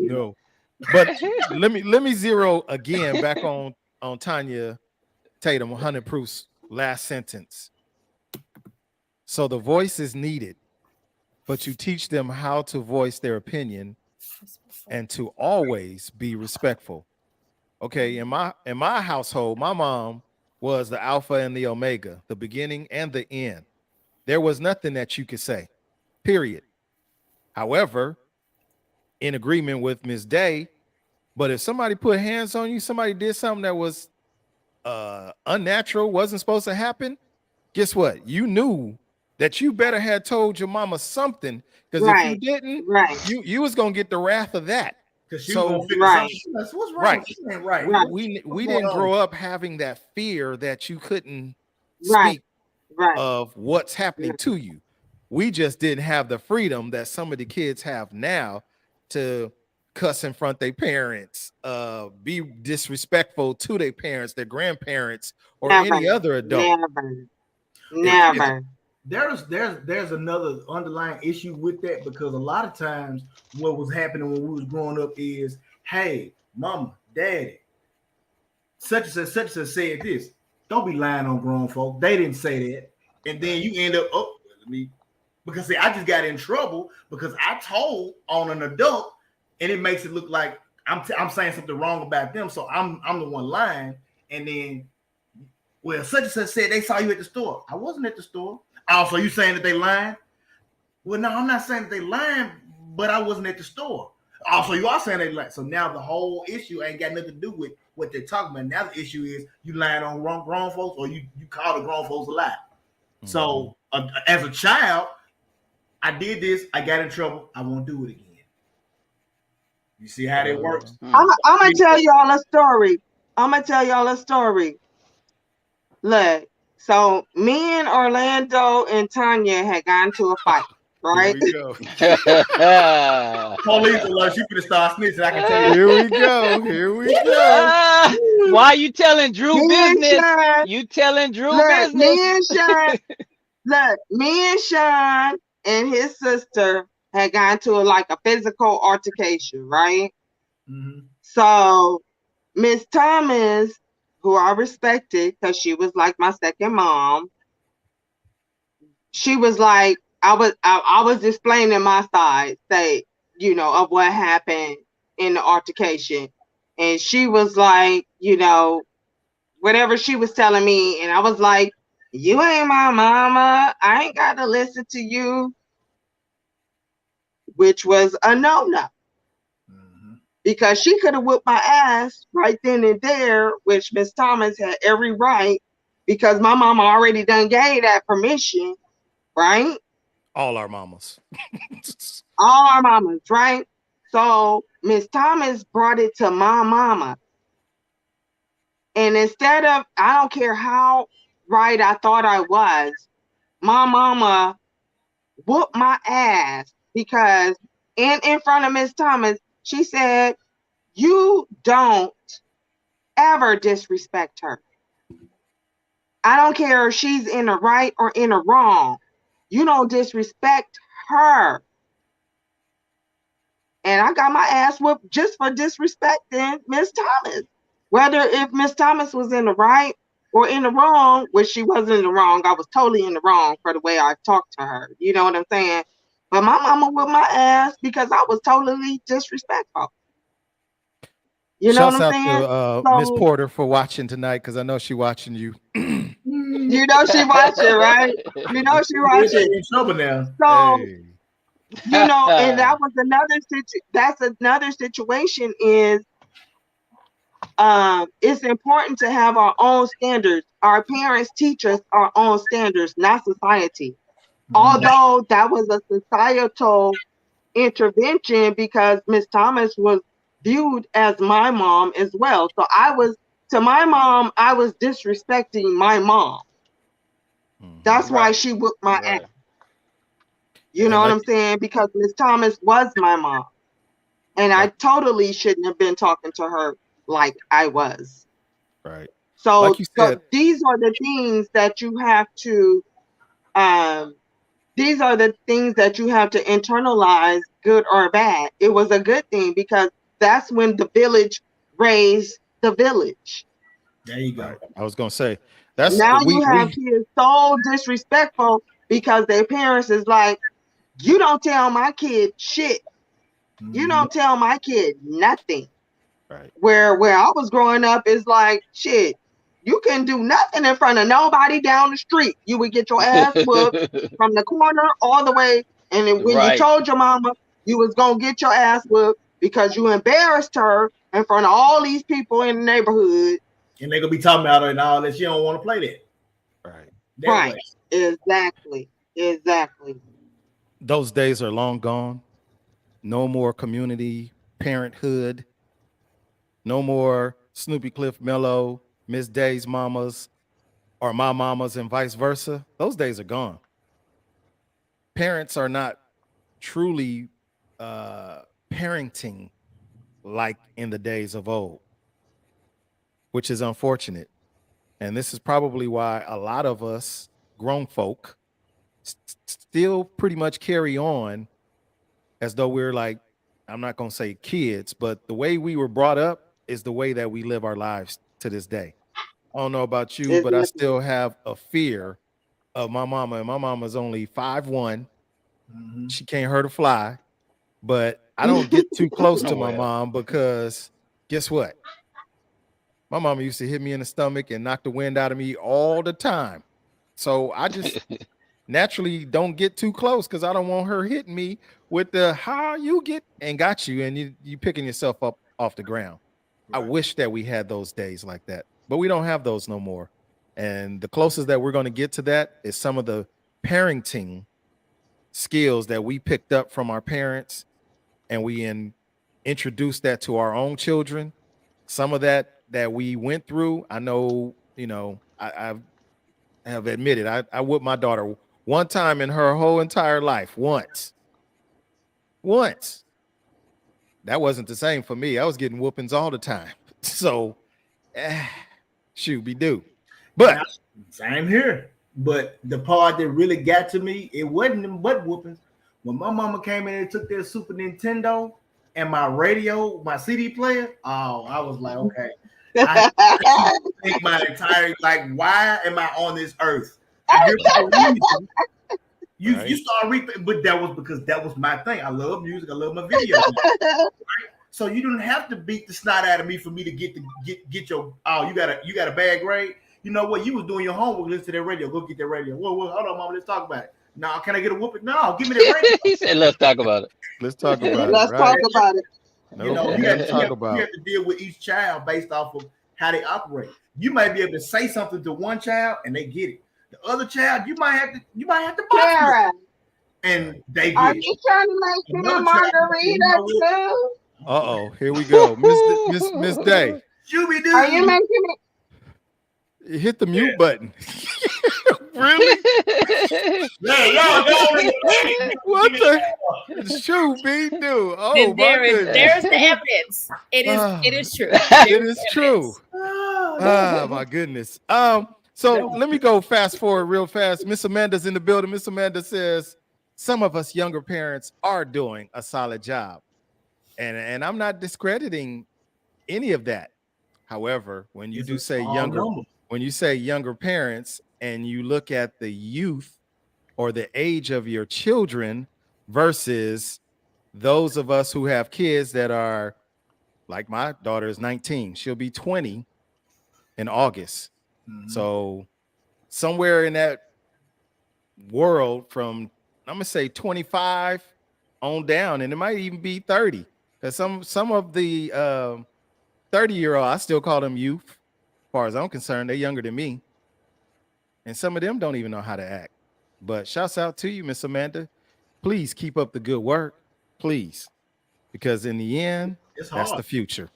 No. But let me zero again back on Tanya Tatum, 100 Proof's last sentence. So the voice is needed, but you teach them how to voice their opinion and to always be respectful. Okay, in my household, my mom was the alpha and the omega, the beginning and the end. There was nothing that you could say, period. However, in agreement with Ms. Day, but if somebody put hands on you, somebody did something that was unnatural, wasn't supposed to happen, guess what? You knew that you better had told your mama something, because if you didn't, you was gonna get the wrath of that. So what's wrong? Right. We didn't grow up having that fear that you couldn't speak of what's happening to you. We just didn't have the freedom that some of the kids have now to cuss in front of their parents, be disrespectful to their parents, their grandparents, or any other adult. Never. There's another underlying issue with that, because a lot of times what was happening when we was growing up is, hey, mama, daddy, such and such said this. Don't be lying on grown folk. They didn't say that. And then you end up, because see, I just got in trouble because I told on an adult, and it makes it look like I'm saying something wrong about them. So I'm the one lying. And then, well, such and such said they saw you at the store. I wasn't at the store. Oh, so you saying that they lying? Well, no, I'm not saying that they lying, but I wasn't at the store. Oh, so you are saying they lying. So now the whole issue ain't got nothing to do with what they're talking about. Now the issue is you lying on grown folks, or you call the grown folks a lie. Mm-hmm. So as a child, I did this. I got in trouble. I won't do it again. You see how that works? I'm gonna tell y'all a story. Look, so me and Orlando and Tanya had gotten into a fight, right? Here we go. Police alert! She finna start snitching. I can tell you. Here we go. Why are you telling Drew business? You telling Drew business? Me and Sean and his sister had gotten to a physical altercation, right? Mm-hmm. So Miss Thomas, who I respected because she was like my second mom, she was like, I was explaining my side, of what happened in the altercation. And she was like, whatever she was telling me. And I was like, you ain't my mama. I ain't got to listen to you. Which was a no-no. Mm-hmm. Because she could have whipped my ass right then and there, which Miss Thomas had every right, because my mama already done gave that permission, right? All our mamas. All our mamas, right? So Miss Thomas brought it to my mama. And instead of, I don't care how right I thought I was, my mama whooped my ass because in front of Miss Thomas, she said, you don't ever disrespect her. I don't care if she's in the right or in the wrong. You don't disrespect her. And I got my ass whooped just for disrespecting Miss Thomas. Whether if Miss Thomas was in the right or in the wrong, which she wasn't in the wrong, I was totally in the wrong for the way I talked to her. You know what I'm saying? But my mama whipped my ass because I was totally disrespectful. You know what I'm saying? Shouts out to Miss Porter for watching tonight, because I know she watching you. You know she watching, right? You know she watching. In trouble now. So, and that was another situation is, it's important to have our own standards. Our parents teach us our own standards, not society. Mm-hmm. Although that was a societal intervention, because Miss Thomas was viewed as my mom as well. So to my mom, I was disrespecting my mom. That's why she whooped my ass. You know what I'm saying? Because Miss Thomas was my mom. And I totally shouldn't have been talking to her like I was. Right. So, like you said, so these are the things that you have to internalize, good or bad. It was a good thing because that's when the village raised the village. There you go. Right. I was gonna say that's now you have kids so disrespectful because their parents is like, you don't tell my kid shit. Mm-hmm. You don't tell my kid nothing. Right. Where I was growing up is like, shit, you can do nothing in front of nobody down the street. You would get your ass whooped from the corner all the way. And then when you told your mama you was going to get your ass whooped because you embarrassed her in front of all these people in the neighborhood. And they going to be talking about her and all that. She don't want to play that. Right. Right. Exactly. Those days are long gone. No more community parenthood. No more Snoopy Cliff Mello, Miss Day's mamas, or my mamas, and vice versa. Those days are gone. Parents are not truly parenting like in the days of old, which is unfortunate. And this is probably why a lot of us grown folk still pretty much carry on as though we're like, I'm not going to say kids, but the way we were brought up is the way that we live our lives to this day. I don't know about you, but I still have a fear of my mama. And my mama's only 5'1". She can't hurt a fly, but I don't get too close to my mom because guess what? My mama used to hit me in the stomach and knock the wind out of me all the time. So I just naturally don't get too close because I don't want her hitting me with the how you get and got you and you picking yourself up off the ground. Right. I wish that we had those days like that, but we don't have those no more. And the closest that we're going to get to that is some of the parenting skills that we picked up from our parents, and we introduced that to our own children. Some of that we went through, I know, I have admitted I whipped my daughter one time in her whole entire life. Once. That wasn't the same for me. I was getting whoopings all the time. So, shoot be do. But same here. But the part that really got to me, it wasn't them butt whoopings. When my mama came in and took their Super Nintendo and my radio, my CD player, I was like, okay. I think my entire, like, why am I on this earth? You start reaping, but that was because that was my thing. I love music. I love my videos. Right? So you didn't have to beat the snot out of me for me to get your. Oh, you got a bad grade. You know what? You was doing your homework. Listen to that radio. Go get that radio. Whoa, hold on, mama. Let's talk about it. No, can I get a whooping? No, give me that radio. He said, "Let's talk about it." Let's talk about it. Let's talk about it. You know, you have to deal with each child based off of how they operate. You might be able to say something to one child and they get it. The other child, you might have to Kara, and they get are you trying to make me a margarita too? Uh-oh, here we go. Miss Day. Are you making it? Hit the mute button. Really? What the shoe be do? Oh, there's the evidence. It is true. It is true. Oh my goodness. So let me go fast forward real fast. Miss Amanda's in the building. Miss Amanda says some of us younger parents are doing a solid job. And I'm not discrediting any of that. However, when you say younger parents and you look at the youth or the age of your children versus those of us who have kids that are like my daughter is 19. She'll be 20 in August. Mm-hmm. So somewhere in that world from, I'm going to say 25 on down, and it might even be 30. Because some of the 30-year-old, I still call them youth. As far as I'm concerned, they're younger than me. And some of them don't even know how to act. But shouts out to you, Miss Amanda. Please keep up the good work. Please. Because in the end, that's the future.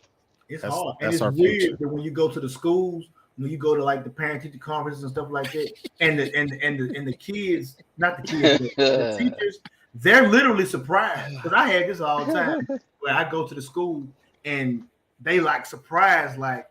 It's hard. And it's weird that when you go to the schools, when you go to like the parent-teacher conferences and stuff like that, and the kids, not the kids, but the teachers, they're literally surprised. Because I had this all the time where I go to the school and they like surprised, like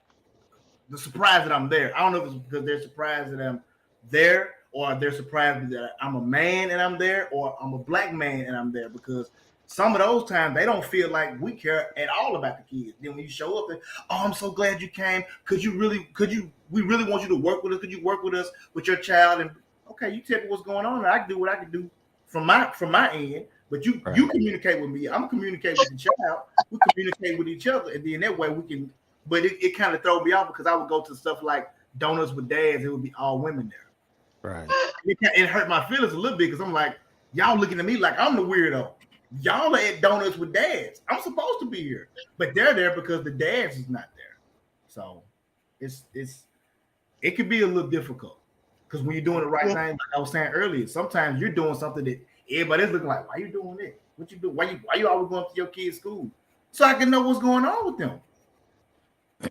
the surprise that I'm there. I don't know if it's because they're surprised that I'm there, or they're surprised that I'm a man and I'm there, or I'm a black man and I'm there, because some of those times they don't feel like we care at all about the kids. Then when you show up and, I'm so glad you came. We really want you to work with us. Could you work with us with your child? And okay, you tell me what's going on. I can do what I can do from my end. But you communicate with me. I'm communicating with the child. We communicate with each other, and then that way we can. But it kind of throws me off because I would go to stuff like Donuts with Dads. It would be all women there. Right. It hurt my feelings a little bit because I'm like, y'all looking at me like I'm the weirdo. Y'all are at Donuts with Dads. I'm supposed to be here, but they're there because the dads is not there. So it could be a little difficult because when you're doing the right thing, like I was saying earlier, sometimes you're doing something that everybody's looking like, why you doing it? What you do? Why you always going to your kids' school? So I can know what's going on with them.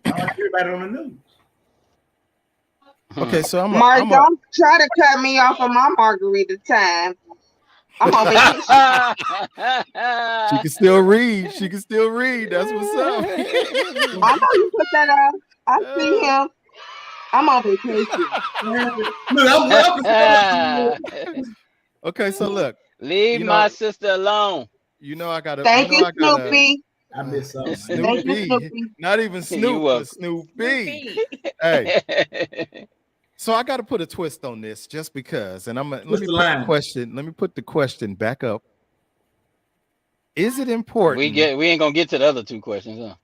I don't hear about it on the news. Okay, so Mark, don't try to cut me off of my margarita time. I'm on vacation. She can still read. She can still read. That's what's up. I know you put that out. I see him. I'm on vacation. Look, I'm welcome. Okay, so look. Leave my sister alone. You know I gotta. Thank you, I gotta. Snoopy. I miss something. Thank you, Snoopy. Snoopy. Not even Snoop, but Snoopy. Hey. So I got to put a twist on this just because, and let me put the question back up. Is it important? We ain't gonna get to the other two questions, huh?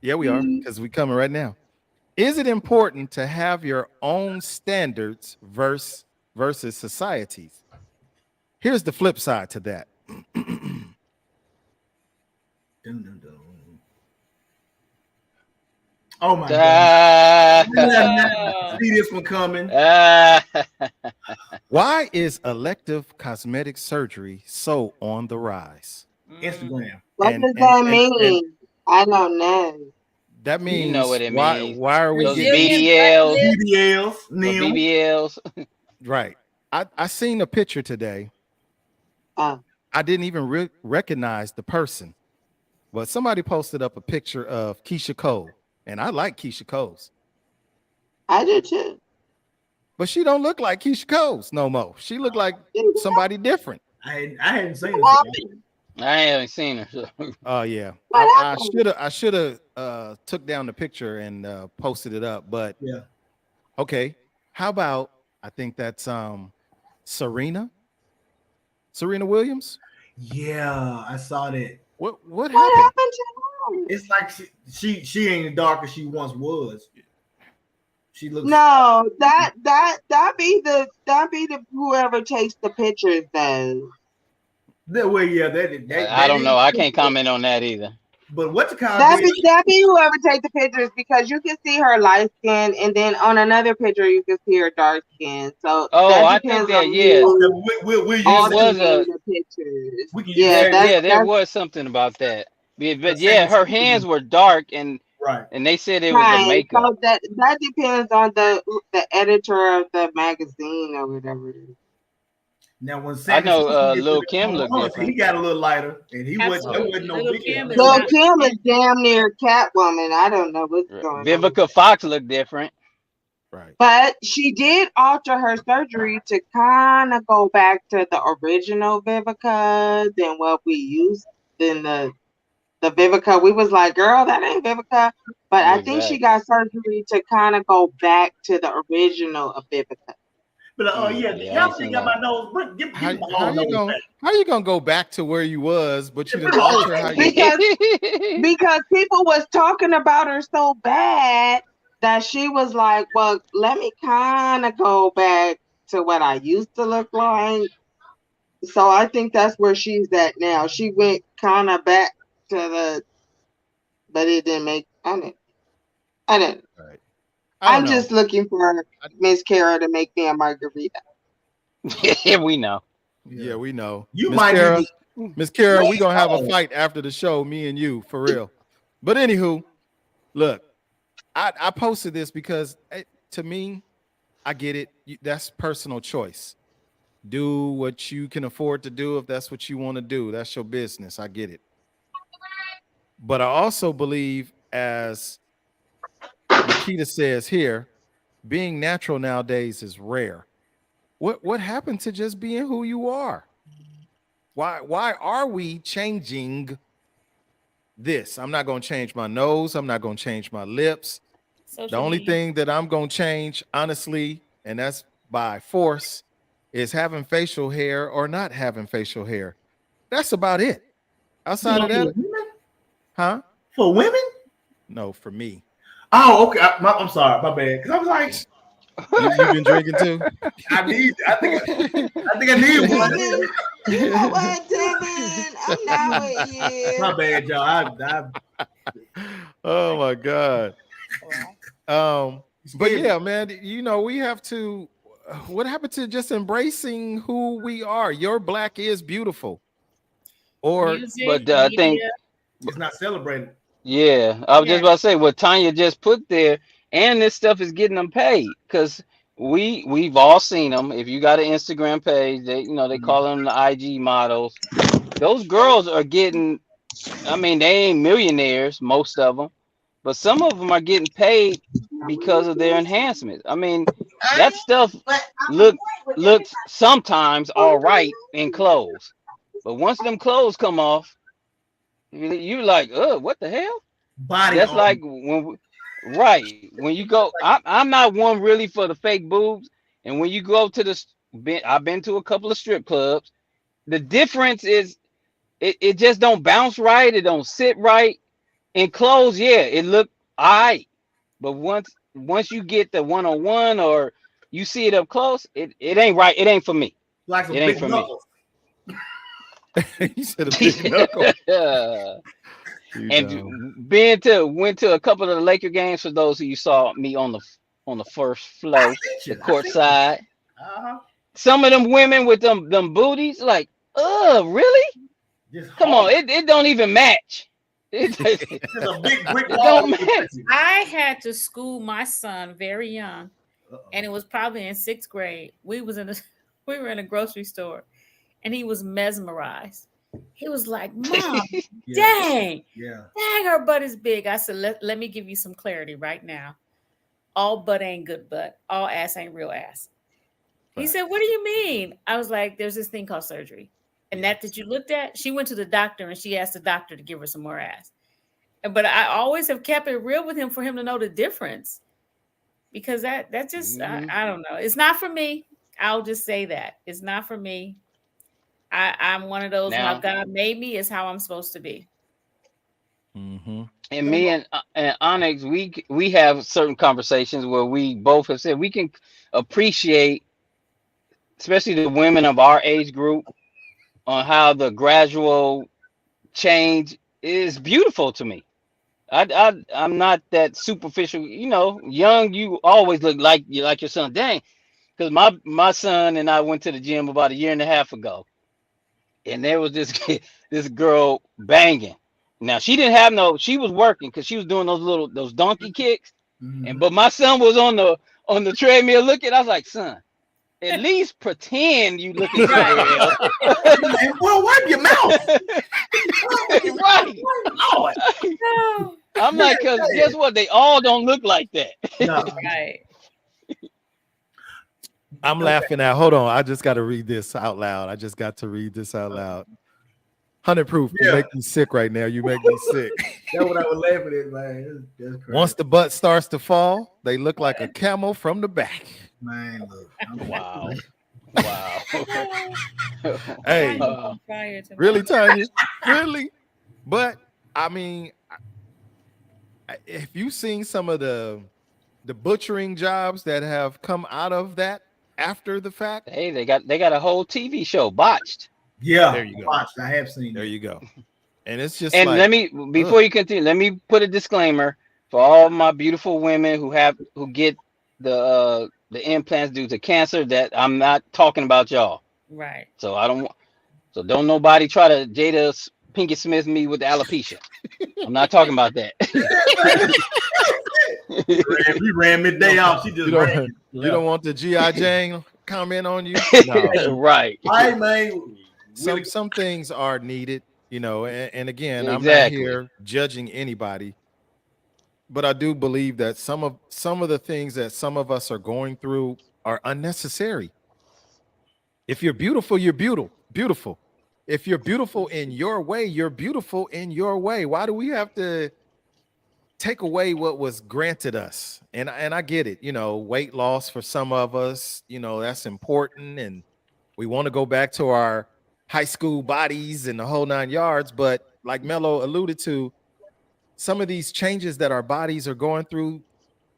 Yeah, we are, because we coming right now. Is it important to have your own standards versus society's? Here's the flip side to that. Oh my God. See this one coming. Why is elective cosmetic surgery so on the rise? Instagram. What does that mean? I don't know. That means you know what it means. Why are we those getting BBLs? Right. I seen a picture today. I didn't even recognize the person, but somebody posted up a picture of Keisha Cole, and I like Keisha Cole's. I do too. But she don't look like Keisha Cole's no more. She looked like somebody different. I hadn't seen her. I haven't seen her. Oh yeah. I should have took down the picture and posted it up. But yeah. Okay. How about I think that's Serena Williams? Yeah, I saw that. What happened? To her? It's like she ain't as dark as she once was. She looks. No, that be the whoever takes the pictures though. That way, yeah. I don't know. I can't comment on that either. But what's the kind? That be whoever take the pictures, because you can see her light skin, and then on another picture you can see her dark skin. So I think that we'll use the pictures. There was something about that. But yeah, her hands were dark and they said it was the makeup. So that depends on the editor of the magazine or whatever it is. Now, when I know Lil Kim looked different. He got a little lighter, and he wasn't no Lil Kim is damn near Catwoman. I don't know what's going on. Vivica Fox looked different. Right. But she did alter her surgery to kind of go back to the original Vivica than what we used in the Vivica. We was like, girl, that ain't Vivica. But I think she got surgery to kind of go back to the original of Vivica. But y'all think got my nose. How you gonna go back to where you was? But you didn't alter how you because people was talking about her so bad that she was like, well, let me kind of go back to what I used to look like. So I think that's where she's at now. She went kind of back to but it didn't make. I didn't. Right. I'm just looking for Miss Kara to make me a margarita. Yeah, we know. Yeah, we know. Miss Kara, we gonna have a fight after the show, me and you, for real. But anywho, look, I posted this because to me, I get it. That's personal choice. Do what you can afford to do if that's what you want to do. That's your business. I get it. But I also believe, as Nikita says here, being natural nowadays is rare. What happened to just being who you are? Why are we changing this? I'm not going to change my nose. I'm not going to change my lips. The only thing that I'm going to change, honestly, and that's by force, is having facial hair or not having facial hair. That's about it. Outside of that, huh? For women? No, for me. Oh, okay. I'm sorry, my bad. Because I was like, you've been drinking too. I think I need one. You know what, Devin? I'm not with you. My bad, y'all. Oh my God. But yeah, man. We have to. What happened to just embracing who we are? Your black is beautiful. I think it's not celebrated. Yeah, I was just about to say what Tanya just put there, and this stuff is getting them paid, because we've all seen them. If you got an Instagram page, they call them the IG models. Those girls are getting. I mean, they ain't millionaires, most of them, but some of them are getting paid because of their enhancements. I mean, that stuff look looks sometimes all right in clothes, but once them clothes come off, you like, what the hell? Body That's on. like right when you go. I'm not one really for the fake boobs, and when you go to I've been to a couple of strip clubs. The difference is it just don't bounce right. It don't sit right. In clothes, yeah, it look all right. But once you get the one-on-one or you see it up close, it ain't right. It ain't for me. Like some It ain't big for me. knuckles. You said a big knuckle. And went to a couple of the Laker games for those of you saw me on the first floor, the court side. Uh-huh. Some of them women with them booties, like, really? Just Come hard. on, it don't even match. It Just a big brick it wall. don't match. I had to school my son very young, Uh-oh. and it was probably in 6th grade. We were in a grocery store, and he was mesmerized. He was like, "Mom, dang, Yeah. dang, her butt is big." I said, let me give you some clarity right now. All butt ain't good butt. All ass ain't real ass. He said, "What do you mean?" I was like, "There's this thing called surgery." And that you looked at, she went to the doctor and she asked the doctor to give her some more ass. But I always have kept it real with him for him to know the difference. Because that just I don't know. It's not for me. I'll just say that. It's not for me. I'm one of those, how Now, God made me is how I'm supposed to be. Mm-hmm. and me and Onyx, we have certain conversations where we both have said we can appreciate, especially the women of our age group, on how the gradual change is beautiful to me. I'm not that superficial, young. You always look like your son. Dang, because my son and I went to the gym about a year and a half ago, and there was this this girl banging. Now she didn't have she was working because she was doing those donkey kicks, Mm-hmm. but my son was on the treadmill looking. I was like, son, at least pretend you looking somewhere else. Well, wipe your mouth. Right. Lord. I'm like, because guess what? They all don't look like that. No. Right. I'm laughing at. Hold on, I just got to read this out loud. I just got to read this out loud. 100 proof. You make me sick right now. You make me sick. That's what I was laughing at, man. That's crazy. Once the butt starts to fall, they look like a camel from the back. Man, look. Wow. Hey, really, Tanya? Really? But I mean, if you've seen some of the butchering jobs that have come out of that after the fact, Hey, they got a whole TV show, Botched. Yeah, there you go. Watched. I have seen. There you go. And it's just And like, let me, before you continue, let me put a disclaimer for all my beautiful women who get the implants due to cancer, that I'm not talking about y'all. Right. So don't nobody try to Jada Pinkett Smith me with the alopecia. I'm not talking about that. We ran midday off. She just ran. you don't want the G.I. Jane comment on you? No. Right. Hey, man. Some things are needed, and again, Exactly. I'm not here judging anybody, but I do believe that some of the things that some of us are going through are unnecessary. If you're beautiful, you're beautiful. If you're beautiful in your way, you're beautiful in your way. Why do we have to take away what was granted us? And I get it, weight loss for some of us, that's important, and we want to go back to our high school bodies and the whole 9 yards. But like Mello alluded to, some of these changes that our bodies are going through,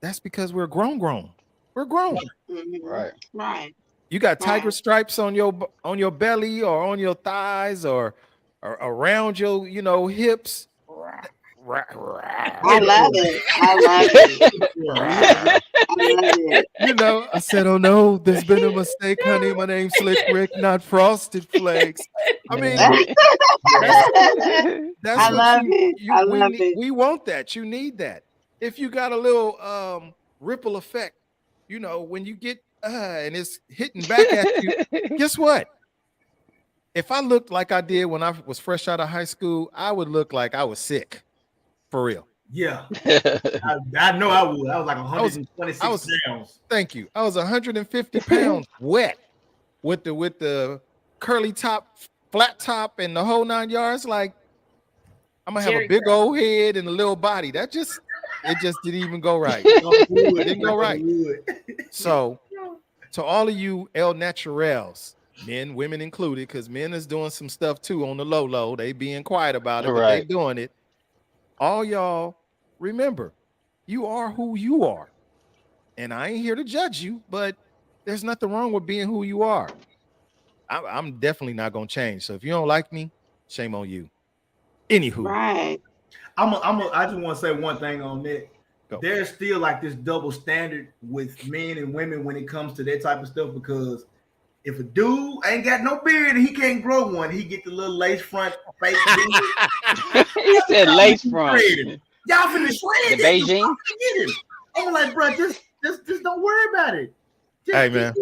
that's because we're grown. We're grown. Right. Right. You got tiger stripes on your belly or on your thighs or around your hips. I love it. I said, "Oh no, there's been a mistake, honey. My name's Slick Rick, not Frosted Flakes." I mean, that's I love what it. we want that. You need that. If you got a little ripple effect, when you get and it's hitting back at you. Guess what? If I looked like I did when I was fresh out of high school, I would look like I was sick, for real. Yeah, I know I would. I was like 126 pounds. Thank you. I was 150 pounds wet with the curly top, flat top, and the whole 9 yards. Like I'm gonna have a big old head and a little body. It just didn't even go right. It didn't go right. So to all of you El Naturals, men, women included, because men is doing some stuff too on the low. They being quiet about it, but they doing it. All y'all remember, you are who you are. And I ain't here to judge you, but there's nothing wrong with being who you are. I'm definitely not gonna change. So if you don't like me, shame on you. Anywho, right. I just want to say one thing on that. Go. There's still like this double standard with men and women when it comes to that type of stuff, because if a dude ain't got no beard and he can't grow one, he get the little lace front fake beard. He said lace front. Y'all finna shred the Beijing. I'm like, bro, just don't worry about it. Hey man,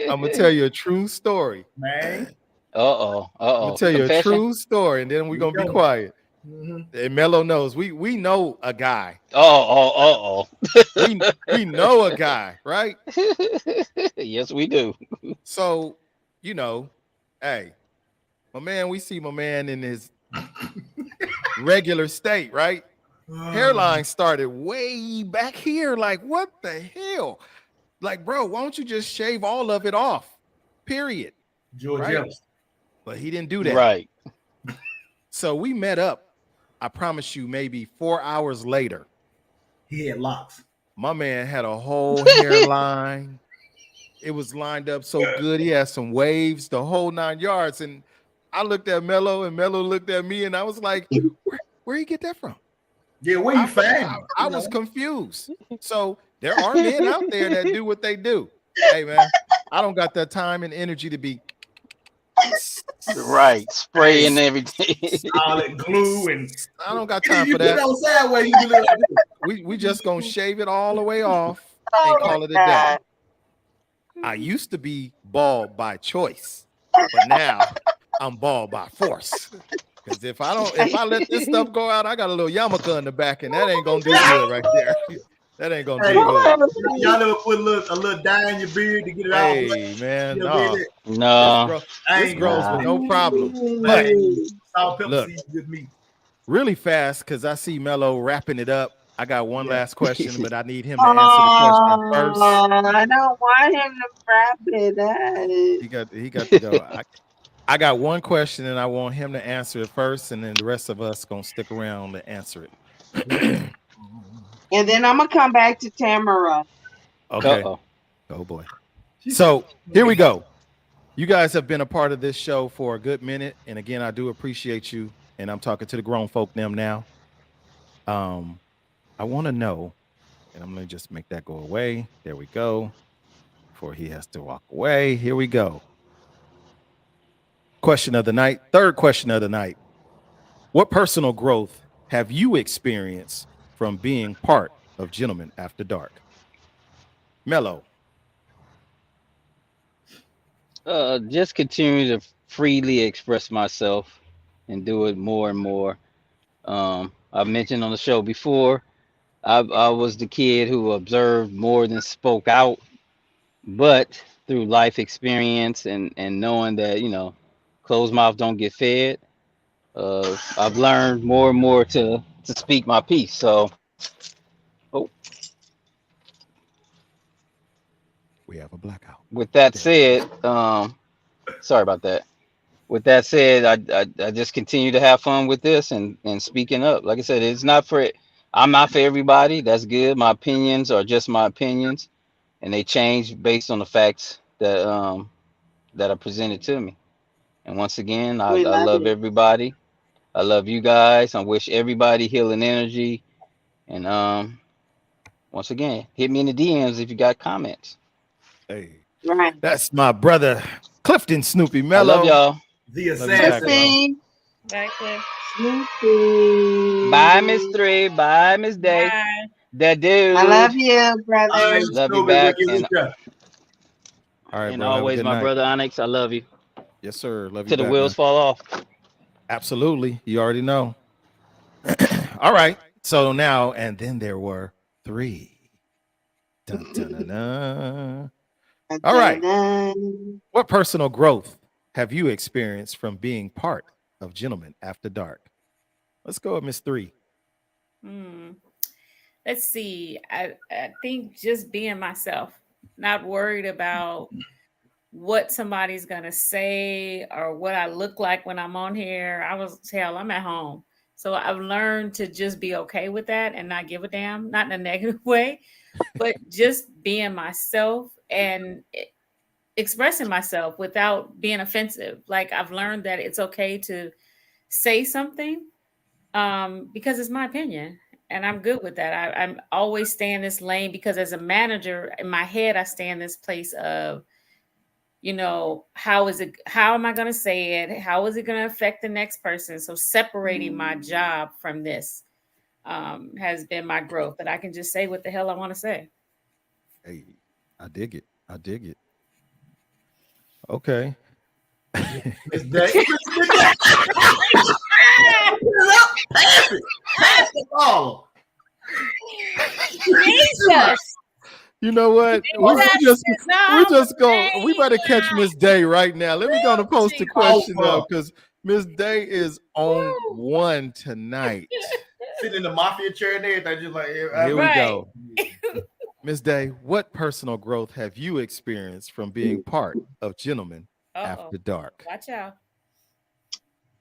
I'm gonna tell you a true story, man. I'm gonna tell you a true story, and then we're gonna be quiet. And Mello knows we know a guy. We know a guy, right? Yes, we do. So, hey, we see my man in his regular state, right? Hairline started way back here. Like, what the hell? Like, bro, why don't you just shave all of it off? Period. George right? Jefferson. But he didn't do that. Right. So we met up. I promise you, maybe 4 hours later. He had locks. My man had a whole hairline. It was lined up so good. He had some waves, the whole 9 yards. And I looked at Mello, and Mello looked at me, and I was like, where you get that from? Yeah, where you find? I was confused. So there are men out there that do what they do. Hey, man, I don't got that time and energy to be right, spray and everything, solid glue, and I don't got time for that. Sideways, we just gonna shave it all the way off and call it a day. I used to be bald by choice, but now I'm bald by force. Because if I let this stuff go out, I got a little yarmulke in the back, and that ain't gonna do good right there. That ain't gonna do good. Y'all ever put a little dye in your beard to get it out? Hey, man, no. This grows with no problem. But look, really fast, because I see Mello wrapping it up. I got one last question, but I need him to answer the question first. I don't want him to wrap it up. He got to go. I got one question, and I want him to answer it first, and then the rest of us gonna stick around to answer it. And then I'm gonna come back to Tamara. Okay. Oh boy. So here we go. You guys have been a part of this show for a good minute, and again, I do appreciate you. And I'm talking to the grown folk them now. I want to know, and I'm gonna just make that go away. There we go. Before he has to walk away. Here we go. Question of the night. Third question of the night. What personal growth have you experienced from being part of Gentlemen After Dark? Mello. Just continue to freely express myself and do it more and more. I've mentioned on the show before, I was the kid who observed more than spoke out, but through life experience and knowing that, closed mouth don't get fed, I've learned more and more to speak my piece. So, we have a blackout. With that said, sorry about that. With that said, I just continue to have fun with this and speaking up. Like I said, I'm not for everybody. That's good. My opinions are just my opinions, and they change based on the facts that are presented to me. And once again, I love everybody. I love you guys. I wish everybody healing energy. And once again, hit me in the DMs if you got comments. Hey, that's my brother Clifton Snoopy Mello. I love y'all. The assassin. Snoopy. Bye, Miss 3. Bye, Miss Day. Bye. That dude. I love you, brother. Love you back. And All right, And bro. Have a always, good my night. brother Onyx, I love you. Yes, sir. Love you Till the back, wheels man. fall off. Absolutely. You already know. All right. So now, and then there were three. Dun, dun, dun, dun. All right. What personal growth have you experienced from being part of Gentlemen After Dark? Let's go with Miss Three. Let's see. I think just being myself, not worried about what somebody's gonna say or what I look like when I'm on here. I'm at home. So I've learned to just be okay with that and not give a damn, not in a negative way, but just being myself and expressing myself without being offensive. Like I've learned that it's okay to say something because it's my opinion. And I'm good with that. I'm always stay in this lane because as a manager, in my head, I stay in this place of, how am I going to say it? How is it going to affect the next person? So separating my job from this has been my growth, that I can just say what the hell I want to say. Hey, I dig it. I dig it. Okay. Miss Day. Pass the ball. Jesus. You know what? We better catch Miss Day right now. Let me go to post the question up because Miss Day is on one tonight. Sitting in the mafia chair and everything, just like Here we go. Miss Day, what personal growth have you experienced from being part of Gentlemen After Dark? Watch out.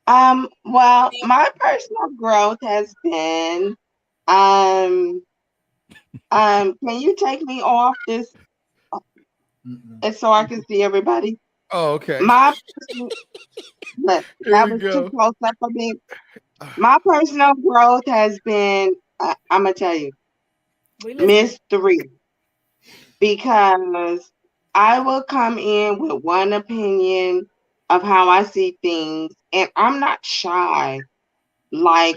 Well, my personal growth has been can you take me off this and so I can see everybody? Oh, okay. That was too close up for me. My personal growth has been, I'm gonna tell you, Miss Three, because I will come in with one opinion of how I see things, and I'm not shy like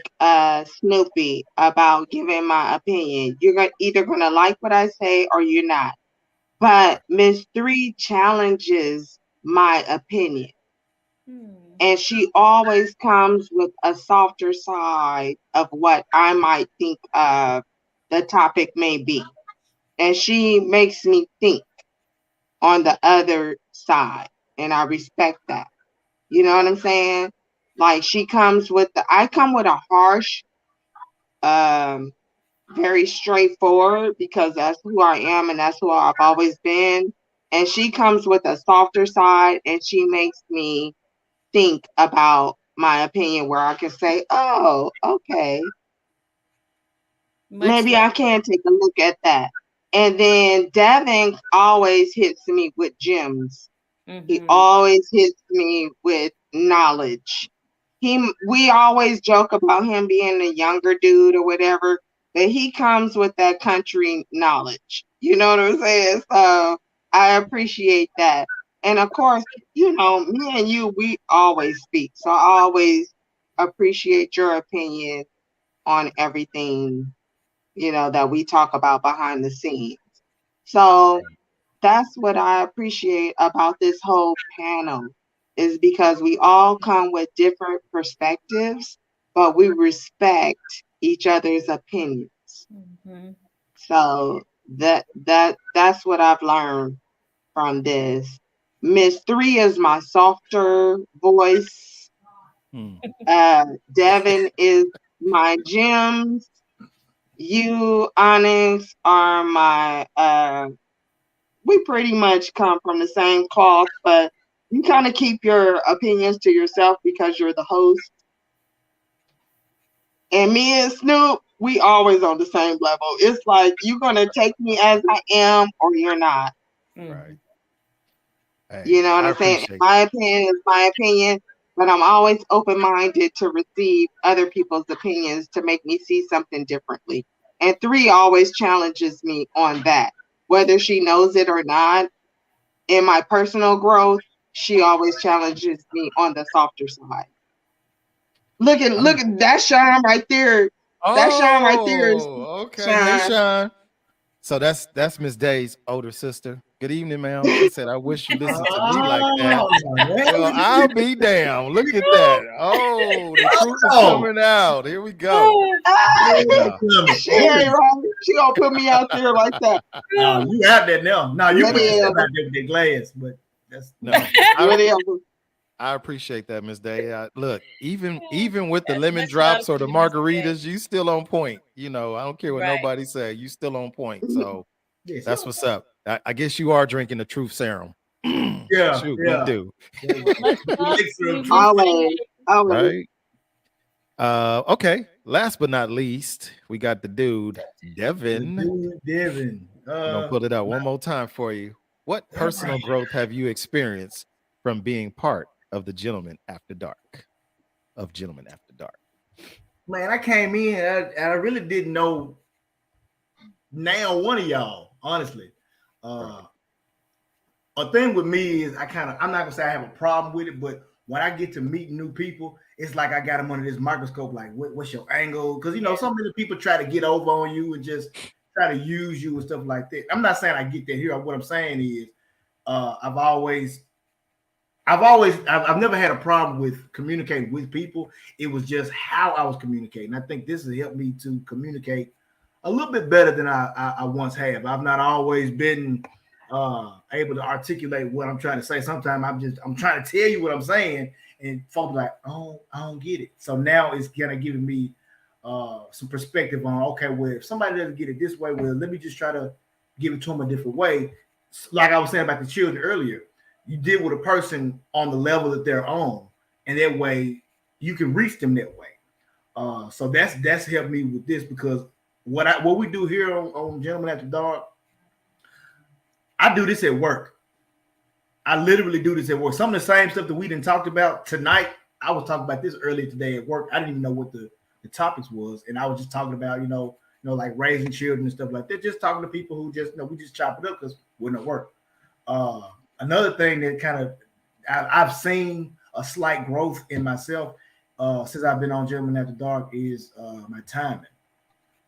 Snoopy about giving my opinion. You're either gonna like what I say or you're not. But Miss Three challenges my opinion. And she always comes with a softer side of what I might think the topic may be. And she makes me think on the other side. And I respect that. You know what I'm saying? Like I come with a harsh, very straightforward because that's who I am and that's who I've always been. And she comes with a softer side and she makes me think about my opinion where I can say, oh, okay. Maybe I can take a look at that. And then Devin always hits me with gems. He always hits me with knowledge. We always joke about him being a younger dude or whatever, but he comes with that country knowledge. You know what I'm saying? So I appreciate that. And of course, me and you, we always speak. So I always appreciate your opinion on everything, that we talk about behind the scenes. So that's what I appreciate about this whole panel is because we all come with different perspectives, but we respect each other's opinions. So that's what I've learned from this. Miss Three is my softer voice. Devin is my gems. You, Onyx, are my we pretty much come from the same cloth, but you kind of keep your opinions to yourself because you're the host. And me and Snoop, we always on the same level. It's like you're gonna take me as I am or you're not. Right. Hey, you know what I'm saying? My opinion is my opinion, but I'm always open-minded to receive other people's opinions to make me see something differently. And Three always challenges me on that. Whether she knows it or not, in my personal growth, she always challenges me on the softer side. Look at that Sean right there. That Sean right there is okay. Sean. Hey, Sean. So that's Miss Day's older sister. Good evening, ma'am. She said, I wish you listened to me like that. Well, I'll be damn. Look at that. Oh, the truth is coming out. Here we go. Yeah. She ain't right. She gonna put me out there like that. No, you out there now. No, you put yourself out there with that glass, but that's no. I appreciate that, Miss Day. Look, even with the lemon drops or the margaritas, you still on point. You know, I don't care what nobody say. You still on point. So that's what's up. I guess you are drinking the truth serum. Yeah, Shoot, yeah. we do. Right. Okay. Last but not least, we got the dude, Devin. Devin. I'm gonna put it out one more time for you. What personal growth have you experienced from being part of the Gentleman After Dark? Man, I came in and I really didn't know now one of y'all, honestly. A thing with me is I'm not gonna say I have a problem with it, but when I get to meet new people, it's like I got them under this microscope, like what's your angle? Because so many people try to get over on you and just try to use you and stuff like that. I'm not saying I get that here. What I'm saying is I've never had a problem with communicating with people. It was just how I was communicating. I think this has helped me to communicate a little bit better than I once have. I've not always been able to articulate what I'm trying to say. Sometimes I'm trying to tell you what I'm saying, and folks are like, oh, I don't get it. So now it's kind of giving me some perspective on, okay, well, if somebody doesn't get it this way, well, let me just try to give it to them a different way. Like I was saying about the children earlier, you deal with a person on the level that they're on, and that way you can reach them that way. So that's helped me with this, because what we do here on Gentlemen After Dark, I do this at work. I literally do this at work. Some of the same stuff that we didn't talk about tonight, I was talking about this earlier today at work. I didn't even know what the topics was, and I was just talking about like raising children and stuff like that. Just talking to people who just we just chop it up because we're not work. Another thing that kind of I've seen a slight growth in myself since I've been on Gentlemen After Dark is my timing.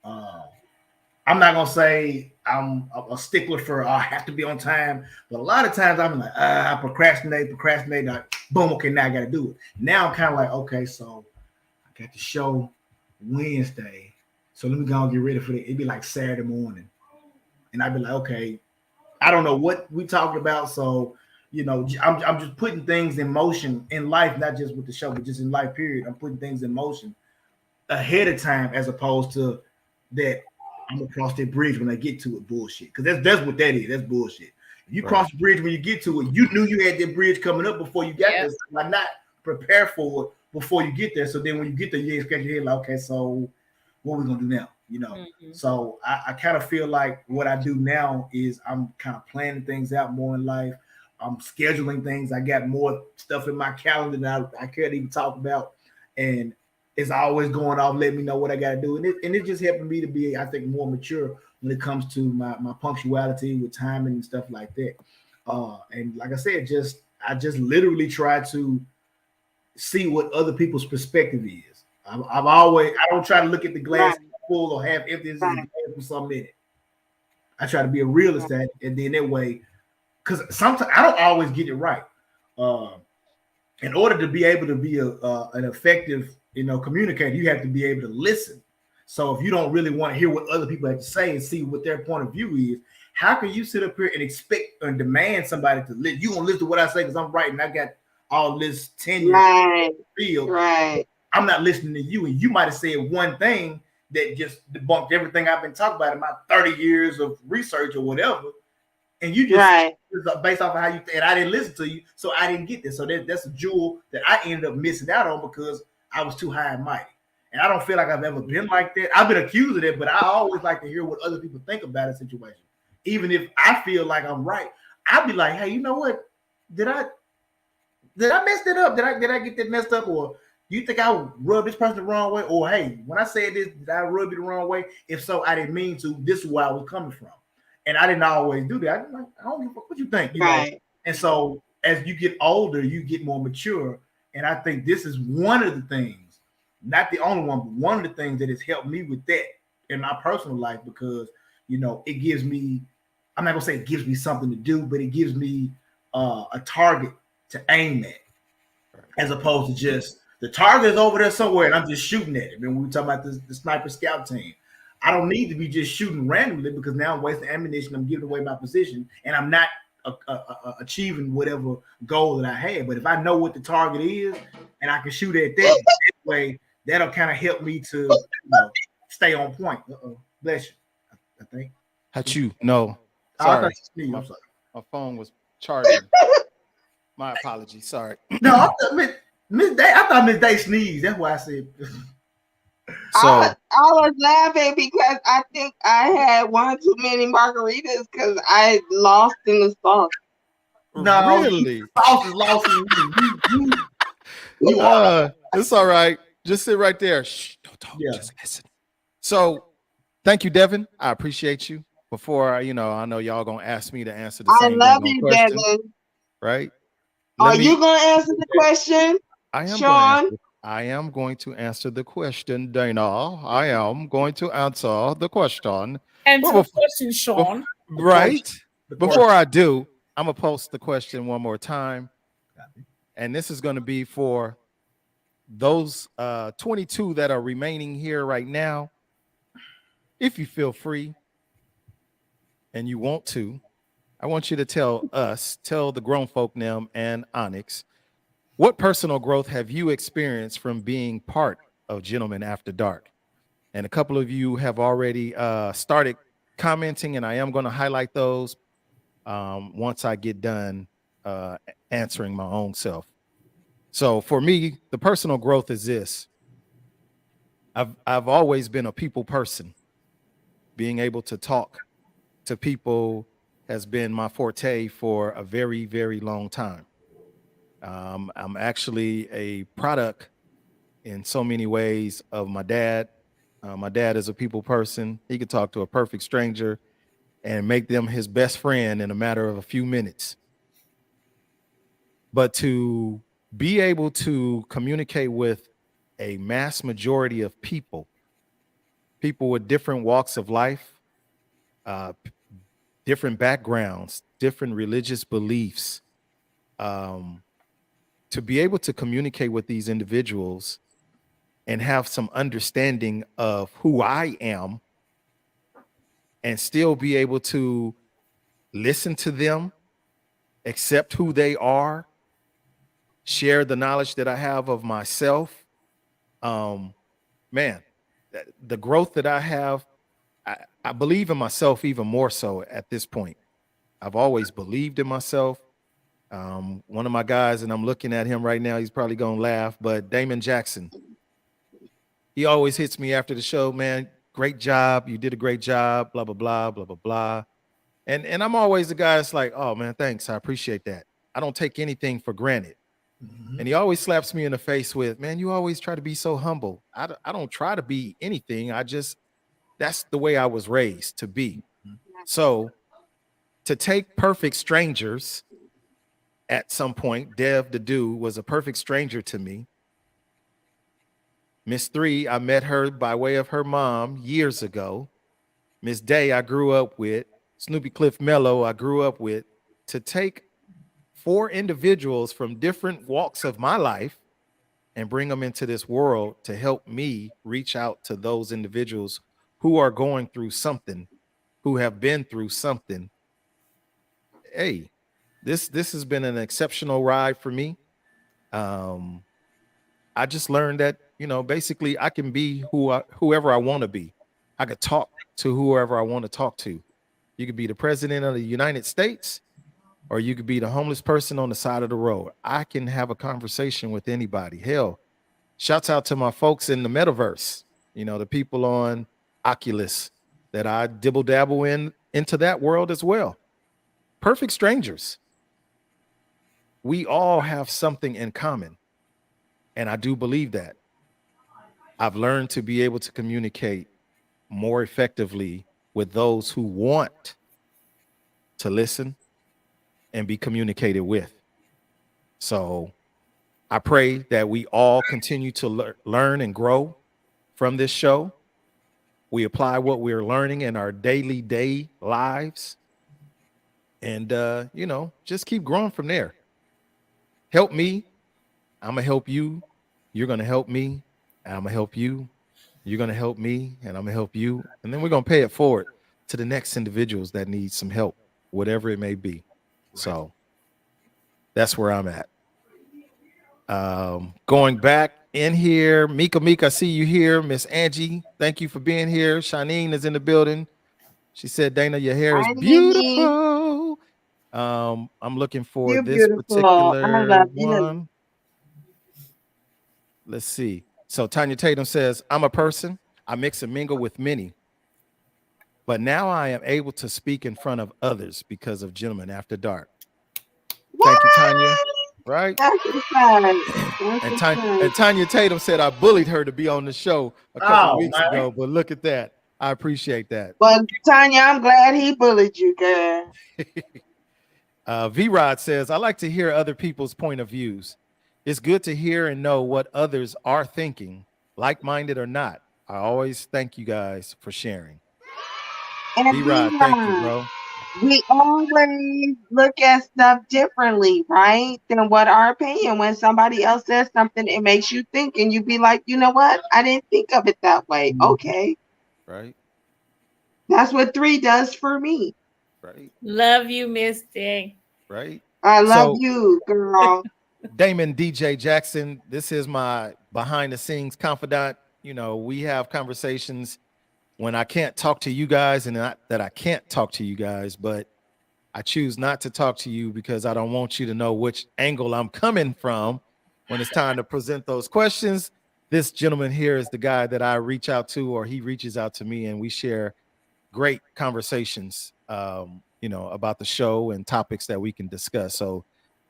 I'm not gonna say I'm a stickler for I have to be on time, but a lot of times I'm like I procrastinate. Like, boom, okay, now I got to do it. Now I'm kind of like, okay, so I got the show Wednesday, so let me go and get ready for it. It'd be like Saturday morning, and I'd be like, okay, I don't know what we talking about, so I'm just putting things in motion in life, not just with the show, but just in life. Period. I'm putting things in motion ahead of time, as opposed to that. I'm gonna cross that bridge when I get to it. Bullshit. Because that's what that is. That's bullshit. If you cross the bridge when you get to it, you knew you had that bridge coming up before you got there. So why not prepare for it before you get there? So then when you get there, you scratch your head like, okay, so what are we gonna do now? So I kind of feel like what I do now is I'm kind of planning things out more in life. I'm scheduling things. I got more stuff in my calendar that I can't even talk about, and it's always going off, let me know what I got to do. And it just helping me to be, I think, more mature when it comes to my punctuality with timing and stuff like that. And like I said, I just literally try to see what other people's perspective is. I don't try to look at the glass full or half empty. With something in it. I try to be a realist at it, and then that way, because sometimes I don't always get it right. In order to be able to be an effective communicator, you have to be able to listen. So if you don't really want to hear what other people have to say and see what their point of view is, how can you sit up here and expect and demand somebody to listen? You won't listen to what I say because I'm right and I got all this tenure field. Right. I'm not listening to you, and you might have said one thing that just debunked everything I've been talking about in my 30 years of research or whatever. And you just based off of how you and I didn't listen to you, so I didn't get this. So that's a jewel that I ended up missing out on because I was too high and mighty. And I don't feel like I've ever been like that. I've been accused of that, but I always like to hear what other people think about a situation. Even if I feel like I'm right, I'd be like, hey, you know what? Did I mess that up? Did I get that messed up? Or do you think I rubbed this person the wrong way? Or hey, when I said this, did I rub you the wrong way? If so, I didn't mean to. This is where I was coming from. And I didn't always do that. I'm like, I don't give a fuck what you think. Know? And so as you get older, you get more mature. And I think this is one of the things, not the only one, but one of the things that has helped me with that in my personal life, because it gives me, I'm not gonna say it gives me something to do, but it gives me a target to aim at, as opposed to just the target is over there somewhere and I'm just shooting at it. I mean, when we talk about the sniper scout team, I don't need to be just shooting randomly, because now I'm wasting ammunition, I'm giving away my position, and I'm not achieving whatever goal that I had. But if I know what the target is and I can shoot at that way, that'll kind of help me to stay on point. Bless you. I think. Hachu. No. Sorry. My phone was charging. My apologies. Sorry. No, I thought Miss Day sneezed. That's why I said. So I was laughing because I think I had one too many margaritas because I lost in the sauce. No, really, sauce is lost in you are. It's all right. Just sit right there. Shh, don't talk. Yeah. Just listen. So, thank you, Devin. I appreciate you. Before I know y'all gonna ask me to answer the same. I love you, question, Devin. right? Are you gonna answer the question, Sean? I am going to answer the question, Dana. I am going to answer the question. Answer the question, Sean. Right. Before I do, I'm gonna post the question one more time, and this is going to be for those 22 that are remaining here right now. If you feel free and you want to, I want you to tell the grown folk now and Onyx, what personal growth have you experienced from being part of Gentlemen After Dark? And a couple of you have already started commenting, and I am going to highlight those once I get done answering my own self. So for me, the personal growth is this. I've always been a people person. Being able to talk to people has been my forte for a very, very long time. I'm actually a product in so many ways of my dad. My dad is a people person. He could talk to a perfect stranger and make them his best friend in a matter of a few minutes. But to be able to communicate with a mass majority of people with different walks of life, different backgrounds, different religious beliefs, to be able to communicate with these individuals and have some understanding of who I am and still be able to listen to them, accept who they are, share the knowledge that I have of myself. Man, the growth that I have, I believe in myself even more so at this point. I've always believed in myself. One of my guys, and I'm looking at him right now, he's probably going to laugh, but Damon Jackson, he always hits me after the show, man, great job. You did a great job, blah, blah, blah, blah, blah, blah. And I'm always the guy that's like, oh, man, thanks. I appreciate that. I don't take anything for granted. Mm-hmm. And he always slaps me in the face with, man, you always try to be so humble. I don't try to be anything. That's the way I was raised to be. So to take perfect strangers at some point, Dev the Dude was a perfect stranger to me. Miss 3, I met her by way of her mom years ago. Miss Day, I grew up with. Snoopy Cliff Mello, I grew up with. To take 4 individuals from different walks of my life and bring them into this world to help me reach out to those individuals who are going through something, who have been through something. Hey, this has been an exceptional ride for me. I just learned that, basically I can be whoever I want to be. I could talk to whoever I want to talk to. You could be the president of the United States, or you could be the homeless person on the side of the road. I can have a conversation with anybody. Hell, shouts out to my folks in the metaverse, the people on Oculus that I dibble dabble into that world as well. Perfect strangers. We all have something in common. And I do believe that. I've learned to be able to communicate more effectively with those who want to listen and be communicated with. So I pray that we all continue to learn and grow from this show. We apply what we're learning in our daily day lives. And, just keep growing from there. Help me. I'm going to help you. You're going to help me. And I'm going to help you. You're going to help me. And I'm going to help you. And then we're going to pay it forward to the next individuals that need some help, whatever it may be. Right. So that's where I'm at. Going back in here, Mika, I see you here. Miss Angie, thank you for being here. Shanine is in the building. She said, Dana, your hair is beautiful. I'm looking for You're this beautiful. I particular love one. you. Let's see. So Tanya Tatum says, I'm a person. I mix and mingle with many. But now I am able to speak in front of others because of Gentlemen After Dark. What? Thank you, Tanya. Right? And Tanya Tatum said I bullied her to be on the show a couple weeks ago, but look at that. I appreciate that. Well, Tanya, I'm glad he bullied you, girl. V-Rod says, I like to hear other people's point of views. It's good to hear and know what others are thinking, like-minded or not. I always thank you guys for sharing. And V-Rod, thank you, bro. We always look at stuff differently, right? Than what our opinion. When somebody else says something, it makes you think, and you be like, you know what? I didn't think of it that way. Okay. Right. That's what 3 does for me. Right. Love you, Misty. Right. I love you, girl. Damon DJ Jackson, this is my behind the scenes confidant. We have conversations when I can't talk to you guys, and not that I can't talk to you guys, but I choose not to talk to you because I don't want you to know which angle I'm coming from when it's time to present those questions. This gentleman here is the guy that I reach out to, or he reaches out to me, and we share great conversations, about the show and topics that we can discuss. So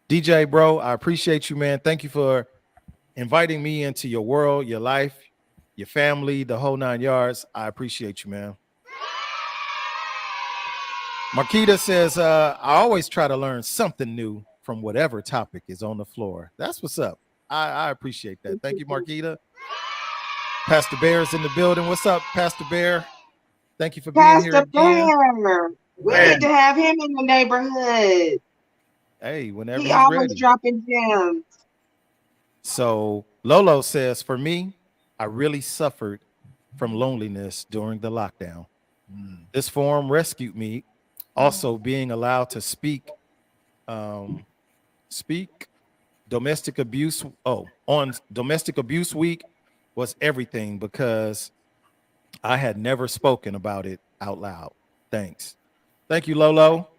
DJ, bro, I appreciate you, man. Thank you for inviting me into your world, your life, your family, the whole 9 yards. I appreciate you, man. Marquita says, I always try to learn something new from whatever topic is on the floor. That's what's up. I appreciate that. Thank you, Marquita. Pastor Bear is in the building. What's up, Pastor Bear? Thank you for being here again. Bear. We need to have him in the neighborhood. Hey, whenever he's always ready. Dropping gems. So Lolo says, for me, I really suffered from loneliness during the lockdown. This forum rescued me. Also, being allowed to speak domestic abuse. On Domestic Abuse Week was everything because I had never spoken about it out loud. Thanks. Thank you, Lolo.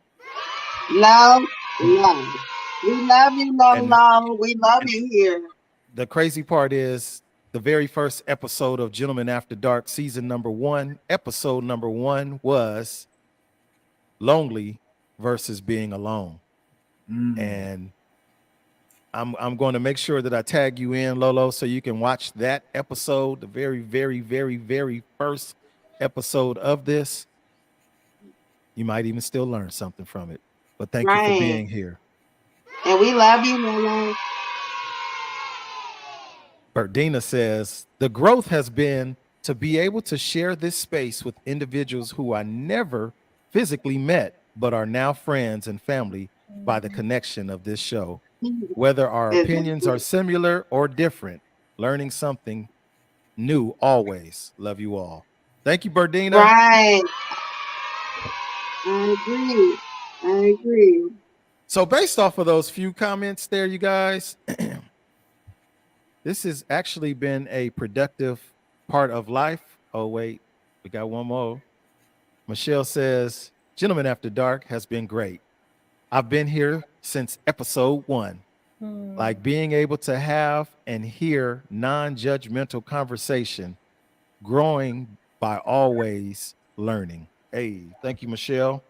Love. We love you, Lolo. We love you here. The crazy part is the very first episode of Gentlemen After Dark, season number 1, episode number 1 was lonely versus being alone. And I'm going to make sure that I tag you in, Lolo, so you can watch that episode, the very, very, very, very first episode of this. You might even still learn something from it. But thank you for being here. And we love you, Lolo. Berdina says, the growth has been to be able to share this space with individuals who I never physically met, but are now friends and family by the connection of this show. Whether our opinions are similar or different, learning something new always. Love you all. Thank you, Berdina. Right. I agree. So based off of those few comments there, you guys, this has actually been a productive part of life. Oh, wait, we got one more. Michelle says, Gentlemen After Dark has been great. I've been here since episode 1. Like being able to have and hear non-judgmental conversation, growing by always learning. Hey, thank you, Michelle.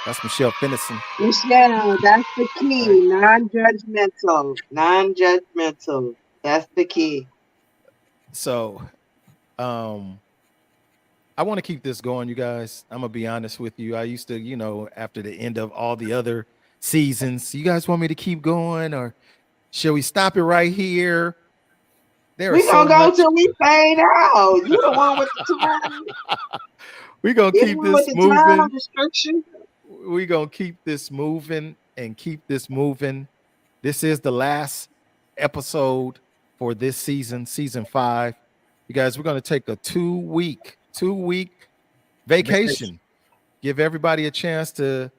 That's Michelle Finnison. Michelle, that's the key. Non-judgmental. That's the key. So, I want to keep this going, you guys. I'm going to be honest with you. I used to, after the end of all the other seasons, you guys want me to keep going or shall we stop it right here? There We is so gonna go much. till we fade out. You the one with the time. We're going to You the keep one with this the time moving. restriction. We're going to keep this moving and keep this moving. This is the last episode for this season, season 5. You guys, we're going to take a 2-week vacation. Give everybody a chance to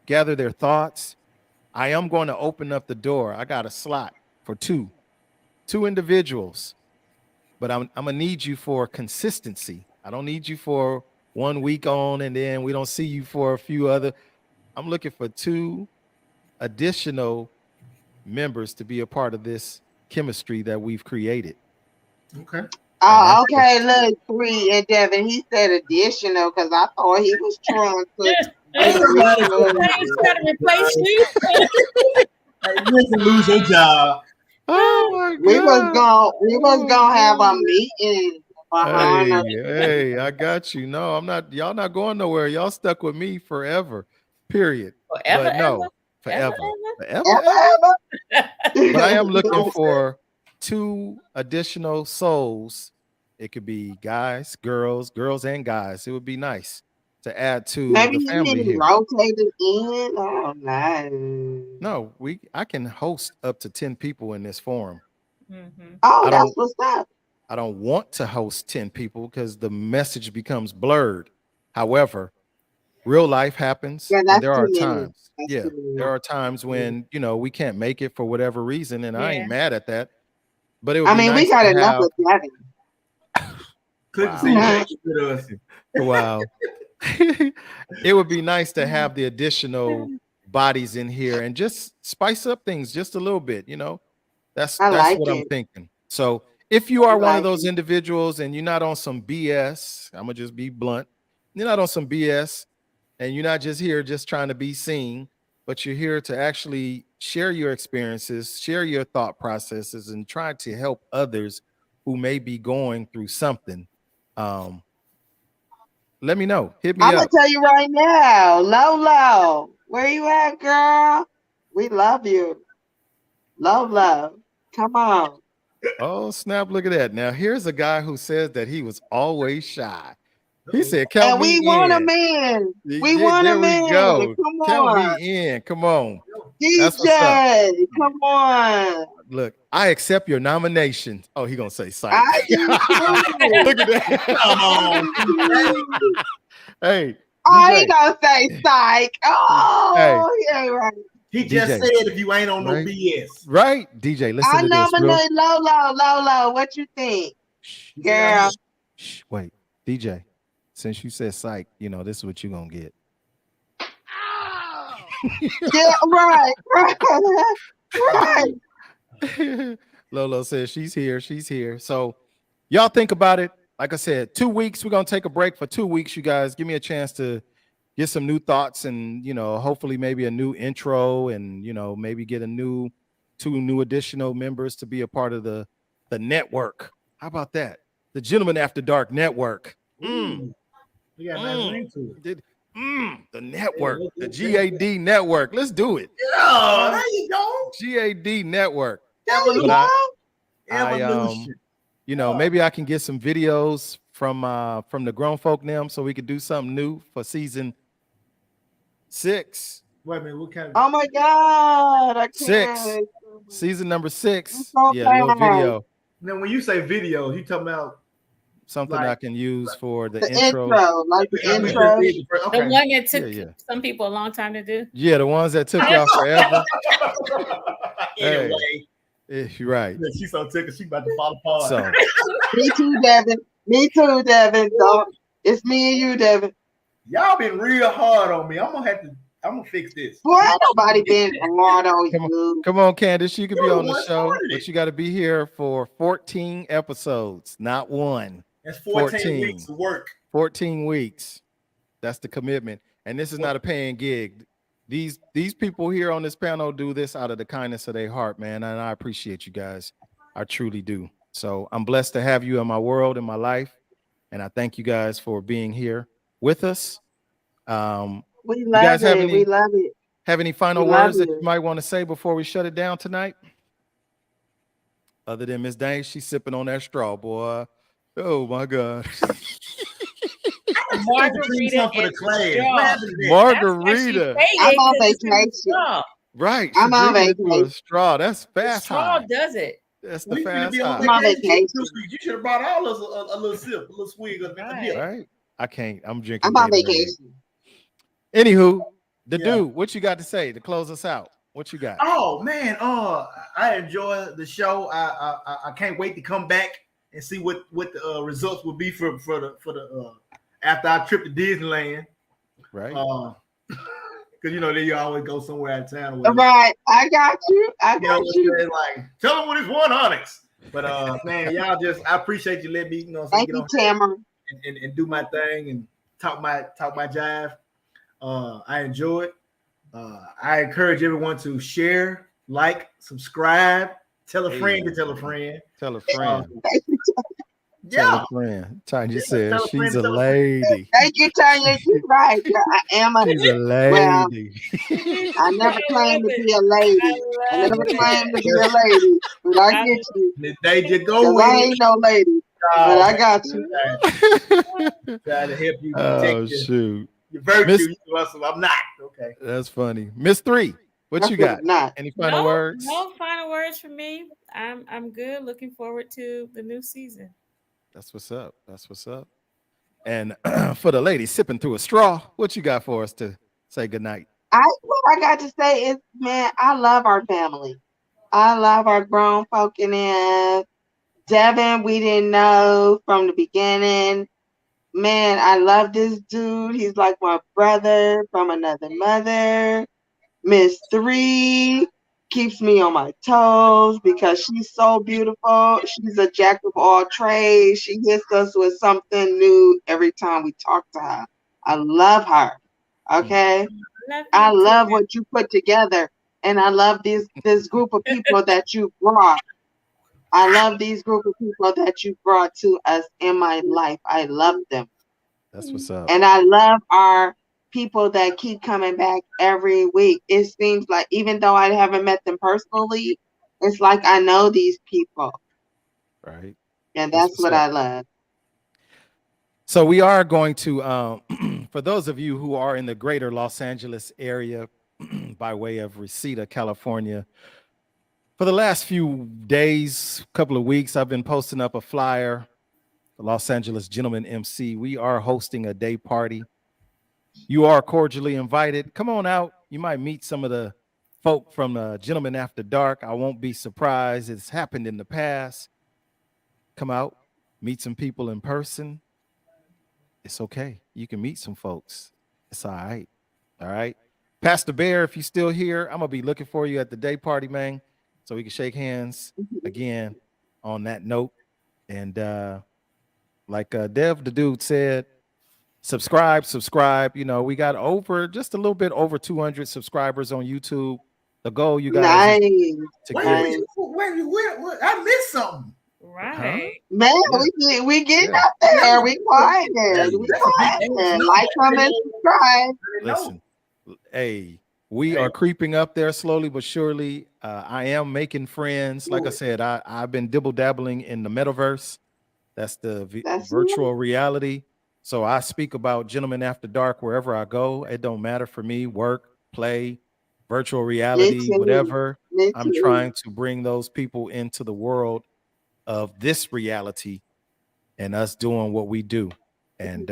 gather their thoughts. I am going to open up the door. I got a slot for two individuals, but I'm going to need you for consistency. I don't need you for 1 week on and then we don't see you for a few other. I'm looking for 2 additional members to be a part of this chemistry that we've created. Okay. Oh, okay. Look, 3 and Devin. He said additional because I thought he was trying to. Trying to replace you. Hey, you can lose your job. Oh my God. We was gonna have a meeting behind us. Hey, I got you. No, I'm not. Y'all not going nowhere. Y'all stuck with me forever. Period. Forever, but no, ever, forever. But I am looking for 2 additional souls. It could be guys, girls and guys. It would be nice to add to Maybe the family here. rotated in. Oh no. No, I can host up to 10 people in this forum. Mm-hmm. Oh, that's what's up. I don't want to host 10 people because the message becomes blurred. However, real life happens. Yeah, and there are too times. There are times when, we can't make it for whatever reason. And I ain't mad at that. But it would be nice we got to enough have, of Devin. Wow. It would be nice to have the additional bodies in here and just spice up things just a little bit, That's what I'm thinking. So if you are one of those individuals and you're not on some BS, I'm gonna just be blunt. You're not on some BS and you're not just here just trying to be seen, but you're here to actually share your experiences, share your thought processes, and try to help others who may be going through something. Let me know. Hit me up. I'm gonna tell you right now, Lolo, where you at, girl? We love you. Love. Come on. Oh, snap. Look at that. Now, here's a guy who says that he was always shy. He said, count me in. We want him in. We want him in. Go. Come count on. me in. Come on. DJ, come on. Look, I accept your nomination. Oh, he gonna say psych. I do too. Look at that. Come on. Hey. Oh, he gonna say psych. Oh, yeah, right. He just DJ, said if you ain't on no BS. Right? DJ, listen I to this. nominate Lolo. What you think? Girl. Wait, DJ, since you said psych, this is what you're gonna get. Yeah, right. Lolo says she's here. So y'all think about it. Like I said, 2 weeks. We're gonna take a break for 2 weeks. You guys give me a chance to get some new thoughts and hopefully maybe a new intro and maybe get 2 new additional members to be a part of the network. How about that? The Gentleman After Dark Network. We got nice ring to it. The network, the GAD network. Let's do it. Yeah, there you go. GAD network. Evolution. Maybe I can get some videos from the grown folk now so we could do something new for season 6. Wait a minute, what kind of? Oh my God, I can't. 6. Season number 6. So yeah, a little video. Now, when you say video, you talking about something I can use for the intro. Like the intro. The one that took some people a long time to do. Yeah, the ones that took y'all forever. Anyway. You're right. Yeah, she's so tickled, she's about to fall apart. So. Me too, Devin. It's me and you, Devin. Y'all been real hard on me. I'm gonna fix this. Boy, nobody been hard on you. Come on, Candace. You could be on the show, but you got to be here for 14 episodes, not 1. That's 14 weeks of work. 14 weeks. That's the commitment. And this is not a paying gig. These people here on this panel do this out of the kindness of their heart, man. And I appreciate you guys. I truly do. So I'm blessed to have you in my world, in my life. And I thank you guys for being here with us. We love it. We love it. Have any final words that you might want to say before we shut it down tonight? Other than Miss Dang, she's sipping on that straw, boy. Oh my God. Margarita for the and class. straw. What happened to that? Margarita. I'm on vacation. Right. I'm on drinking it through a vacation. straw. That's The fast straw high. does it. That's the We finna fast be on high. I'm on vacation. vacation. You should have brought all us a little sip, a little swig of Right. Right. I can't. I'm drinking I'm on Gatorade. vacation. Anywho, the Yeah. dude, what you got to say to close us out? What you got? Oh man, I enjoy the show. I can't wait to come back and see what the results will be for the after our trip to Disneyland. Right. Because you know they always go somewhere out of town. Or whatever. Right. I got you. I You know got what you. I'm saying? Like, tell them what it's one Onyx. But man, y'all I appreciate you letting me, you know, Thank get you, on Tamara. and do my thing and talk my jive. I enjoy it. I encourage everyone to share, like, subscribe, tell a friend to tell a friend. Tell a friend. Yeah. Tell a friend. Tanya said tell a she's friend, a tell a friend. lady. Thank you, Tanya. You're right. I am a She's a well. lady. I never claimed to be a lady. I love never it. claimed to be a lady. But I get you. They just go Because with I it. ain't no lady. But I got you. Try to help you Oh protect shoot. your virtue. Miss- You know, I'm not. Okay. That's funny. Miss 3, what That's you what got? I'm not. Any final words? No final words from me. I'm good. Looking forward to the new season. That's what's up. That's what's up. And for the lady sipping through a straw, what you got for us to say goodnight? What I got to say is, man, I love our family. I love our grown folk in there. Devin, we didn't know from the beginning. Man, I love this dude. He's like my brother from another mother. Miss 3 keeps me on my toes because she's so beautiful. She's a jack of all trades. She hits us with something new every time we talk to her. I love her. Okay? I love what you put together. And I love this group of people that you brought. I love these group of people that you brought to us in my life. I love them. That's what's up. And I love our people that keep coming back every week. It seems like even though I haven't met them personally, it's like I know these people. Right. And that's what I love. So we are going to, for those of you who are in the greater Los Angeles area by way of Reseda, California, for the last few days, couple of weeks, I've been posting up a flyer, the Los Angeles Gentleman MC. We are hosting a day party. You are cordially invited. Come on out. You might meet some of the folk from Gentleman After Dark. I won't be surprised. It's happened in the past. Come out, meet some people in person. It's okay. You can meet some folks. It's all right. All right. Pastor Bear, if you're still here, I'm going to be looking for you at the day party, man, so we can shake hands again on that note. And like Dev, the dude said, subscribe. You know, we got just a little bit over 200 subscribers on YouTube. The goal, you guys, is to Wait, I missed something. Right. Man, we getting up there. We quiet. We quiet. Like, comment, subscribe. Listen, hey, we are creeping up there slowly but surely. I am making friends. Like I said, I've been dabbling in the metaverse. That's the virtual reality. So I speak about Gentlemen After Dark wherever I go. It don't matter for me, work, play, virtual reality, whatever. I'm trying to bring those people into the world of this reality and us doing what we do. And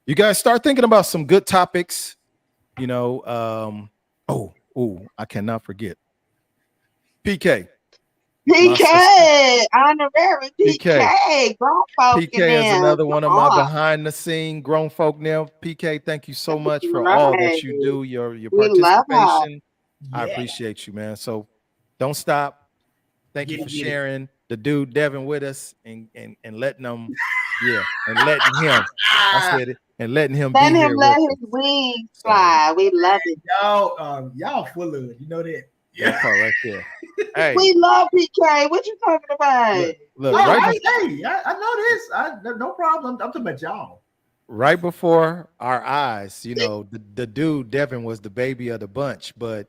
you guys start thinking about some good topics, you know. I cannot forget PK, honorary PK, grown folk. PK is another one of my behind the scene grown folk now. PK, thank you so much for all that you do, your participation. I appreciate you, man. So don't stop. Thank you for sharing the dude Devin with us and letting him, and letting him. I said it, and letting him let be him here let with his wings fly. We love it. Y'all full of it. You know that. Yeah, that part right there. Hey, we love PK. What you talking about? Look, I know this. No problem. I'm talking about y'all. Right before our eyes, you know, the dude Devin was the baby of the bunch, but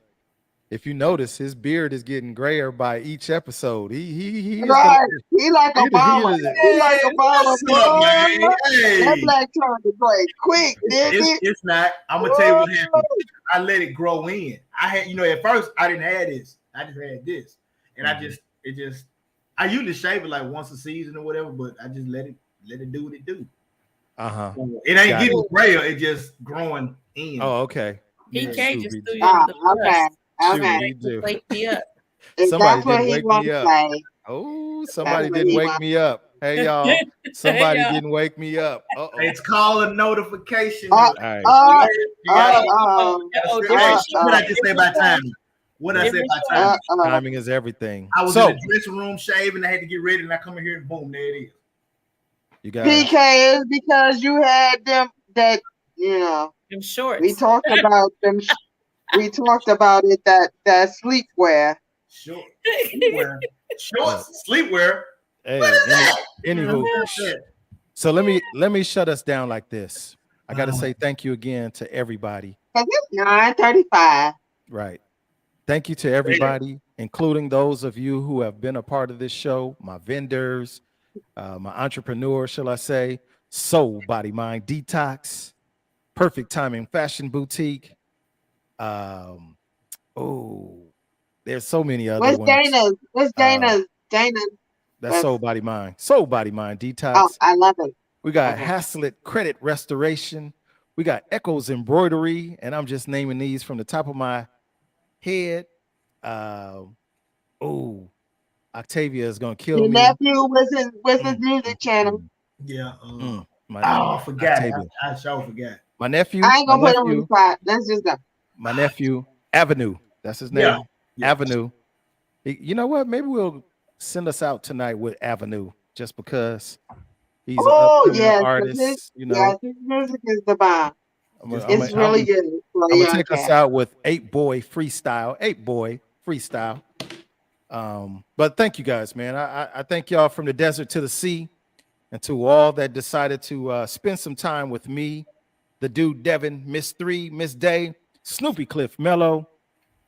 if you notice, his beard is getting grayer by each episode. He is Right. He like Obama. He like Obama. That black turned to gray quick, didn't it? It's not. I'm gonna tell you what happened. I let it grow in. I had, at first I didn't have this. I just had this, and I usually shave it like once a season or whatever, but I just let it do what it do. It ain't getting grayer. It just growing in. Oh, okay. PK just threw you okay. Wake me up. Somebody didn't wake me up. Oh, somebody didn't wake me up. Hey, y'all. Somebody didn't wake me up. It's called a notification. All right. What I just say about timing? What I say about timing? Timing is everything. I was in the dressing room shaving. I had to get ready, and I come in here and boom, there it is. You got PK is because you had them that them shorts. We talked about them. We talked about it that sleepwear. Shorts, sleepwear. Hey, anywho, so let me shut us down like this. I got to say thank you again to everybody. It's 9:35. Right. Thank you to everybody, including those of you who have been a part of this show, my vendors, my entrepreneurs, shall I say, Soul Body Mind Detox, Perfect Timing Fashion Boutique. There's so many other ones. What's Dana's? That's Soul Body Mind. Soul Body Mind Detox. Oh, I love it. We got Haslett Credit Restoration. We got Echoes Embroidery, and I'm just naming these from the top of my head. Octavia is gonna kill me. Your nephew was his music channel. Yeah. I forgot. I sure forgot. My nephew. I ain't gonna put him on the spot. Let's just go. My nephew, Avenue. That's his name. Yeah. Avenue. You know what? Maybe we'll send us out tonight with Avenue, just because he's an artist. His music is the bomb. It's really good. I'm gonna take us out with 8-Boy Freestyle. 8-Boy Freestyle. But thank you guys, man. I thank y'all from the desert to the sea, and to all that decided to spend some time with me, the dude Devin, Miss 3, Miss Day, Snoopy Cliff Mello.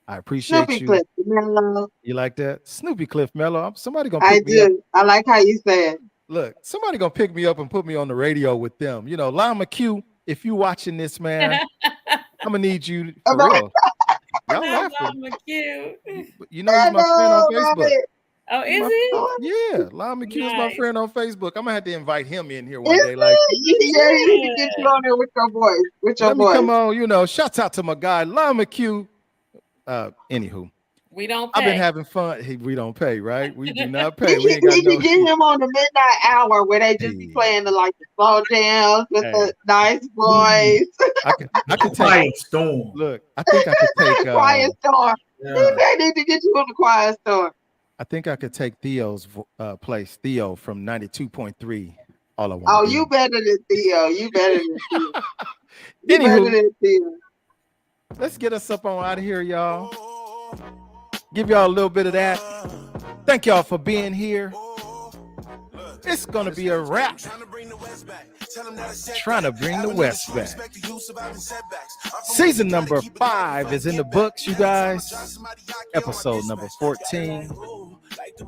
I appreciate you. Cliff Mello. You like that? Snoopy Cliff Mello. Somebody gonna pick me up. I like how you said. Look, somebody gonna pick me up and put me on the radio with them. Llama Q, if you watching this, man, I'm gonna need you for real. Y'all laughing. Llama Q. He's my friend on Facebook. Oh, is he? Yeah, Llama Q is my friend on Facebook. I'm gonna have to invite him in here one day. Like, he can get you on there with your voice. Come on, shouts out to my guy Llama Q. Anywho, we don't pay. I've been having fun. We don't pay, right? We do not pay. We can get him on the midnight hour where they just be playing the slow jams with the nice boys. I could take Quiet Storm. Look, I think I could take Quiet Storm. They need to get you on the Quiet Storm. I think I could take Theo's place. Theo from 92.3. All I want. Oh, you better than Theo. Anywho, let's get us up on out of here, y'all. Give y'all a little bit of that. Thank y'all for being here. It's gonna be a wrap. Trying to bring the West back. Season number 5 is in the books, you guys. Episode number 14.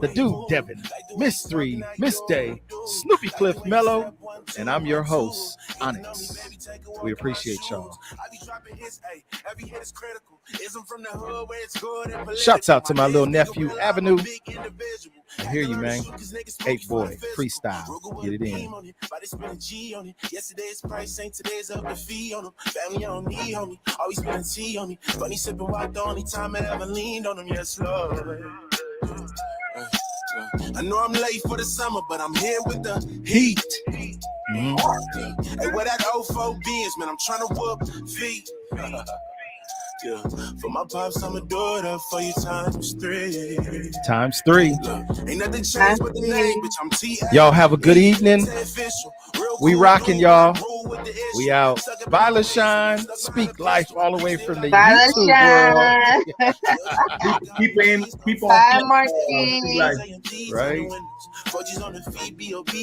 The dude Devin, Miss 3, Miss Day, Snoopy Cliff Mello, and I'm your host, Onyx. We appreciate y'all. Shouts out to my little nephew, Avenue. I hear you, man. 8-Boy Freestyle. Get it in. Yesterday's price ain't today's up the fee on them. Family on me, homie. Always been a tea on me. Funny sipping white, the only time I ever leaned on them. Yes, Lord. I know I'm late for the summer, but I'm here with the heat. Hey, where that 04 Benz, man? I'm trying to whoop feet. Yeah. For my pops, I'ma do it up for you ×3. ×3. Ain't nothing changed but the name, bitch. I'm T. Y'all have a good evening. We rocking, y'all. We out. Bye, LaShawn. Speak life all the way from the YouTube world. keep on. Bye, Marquis. Right.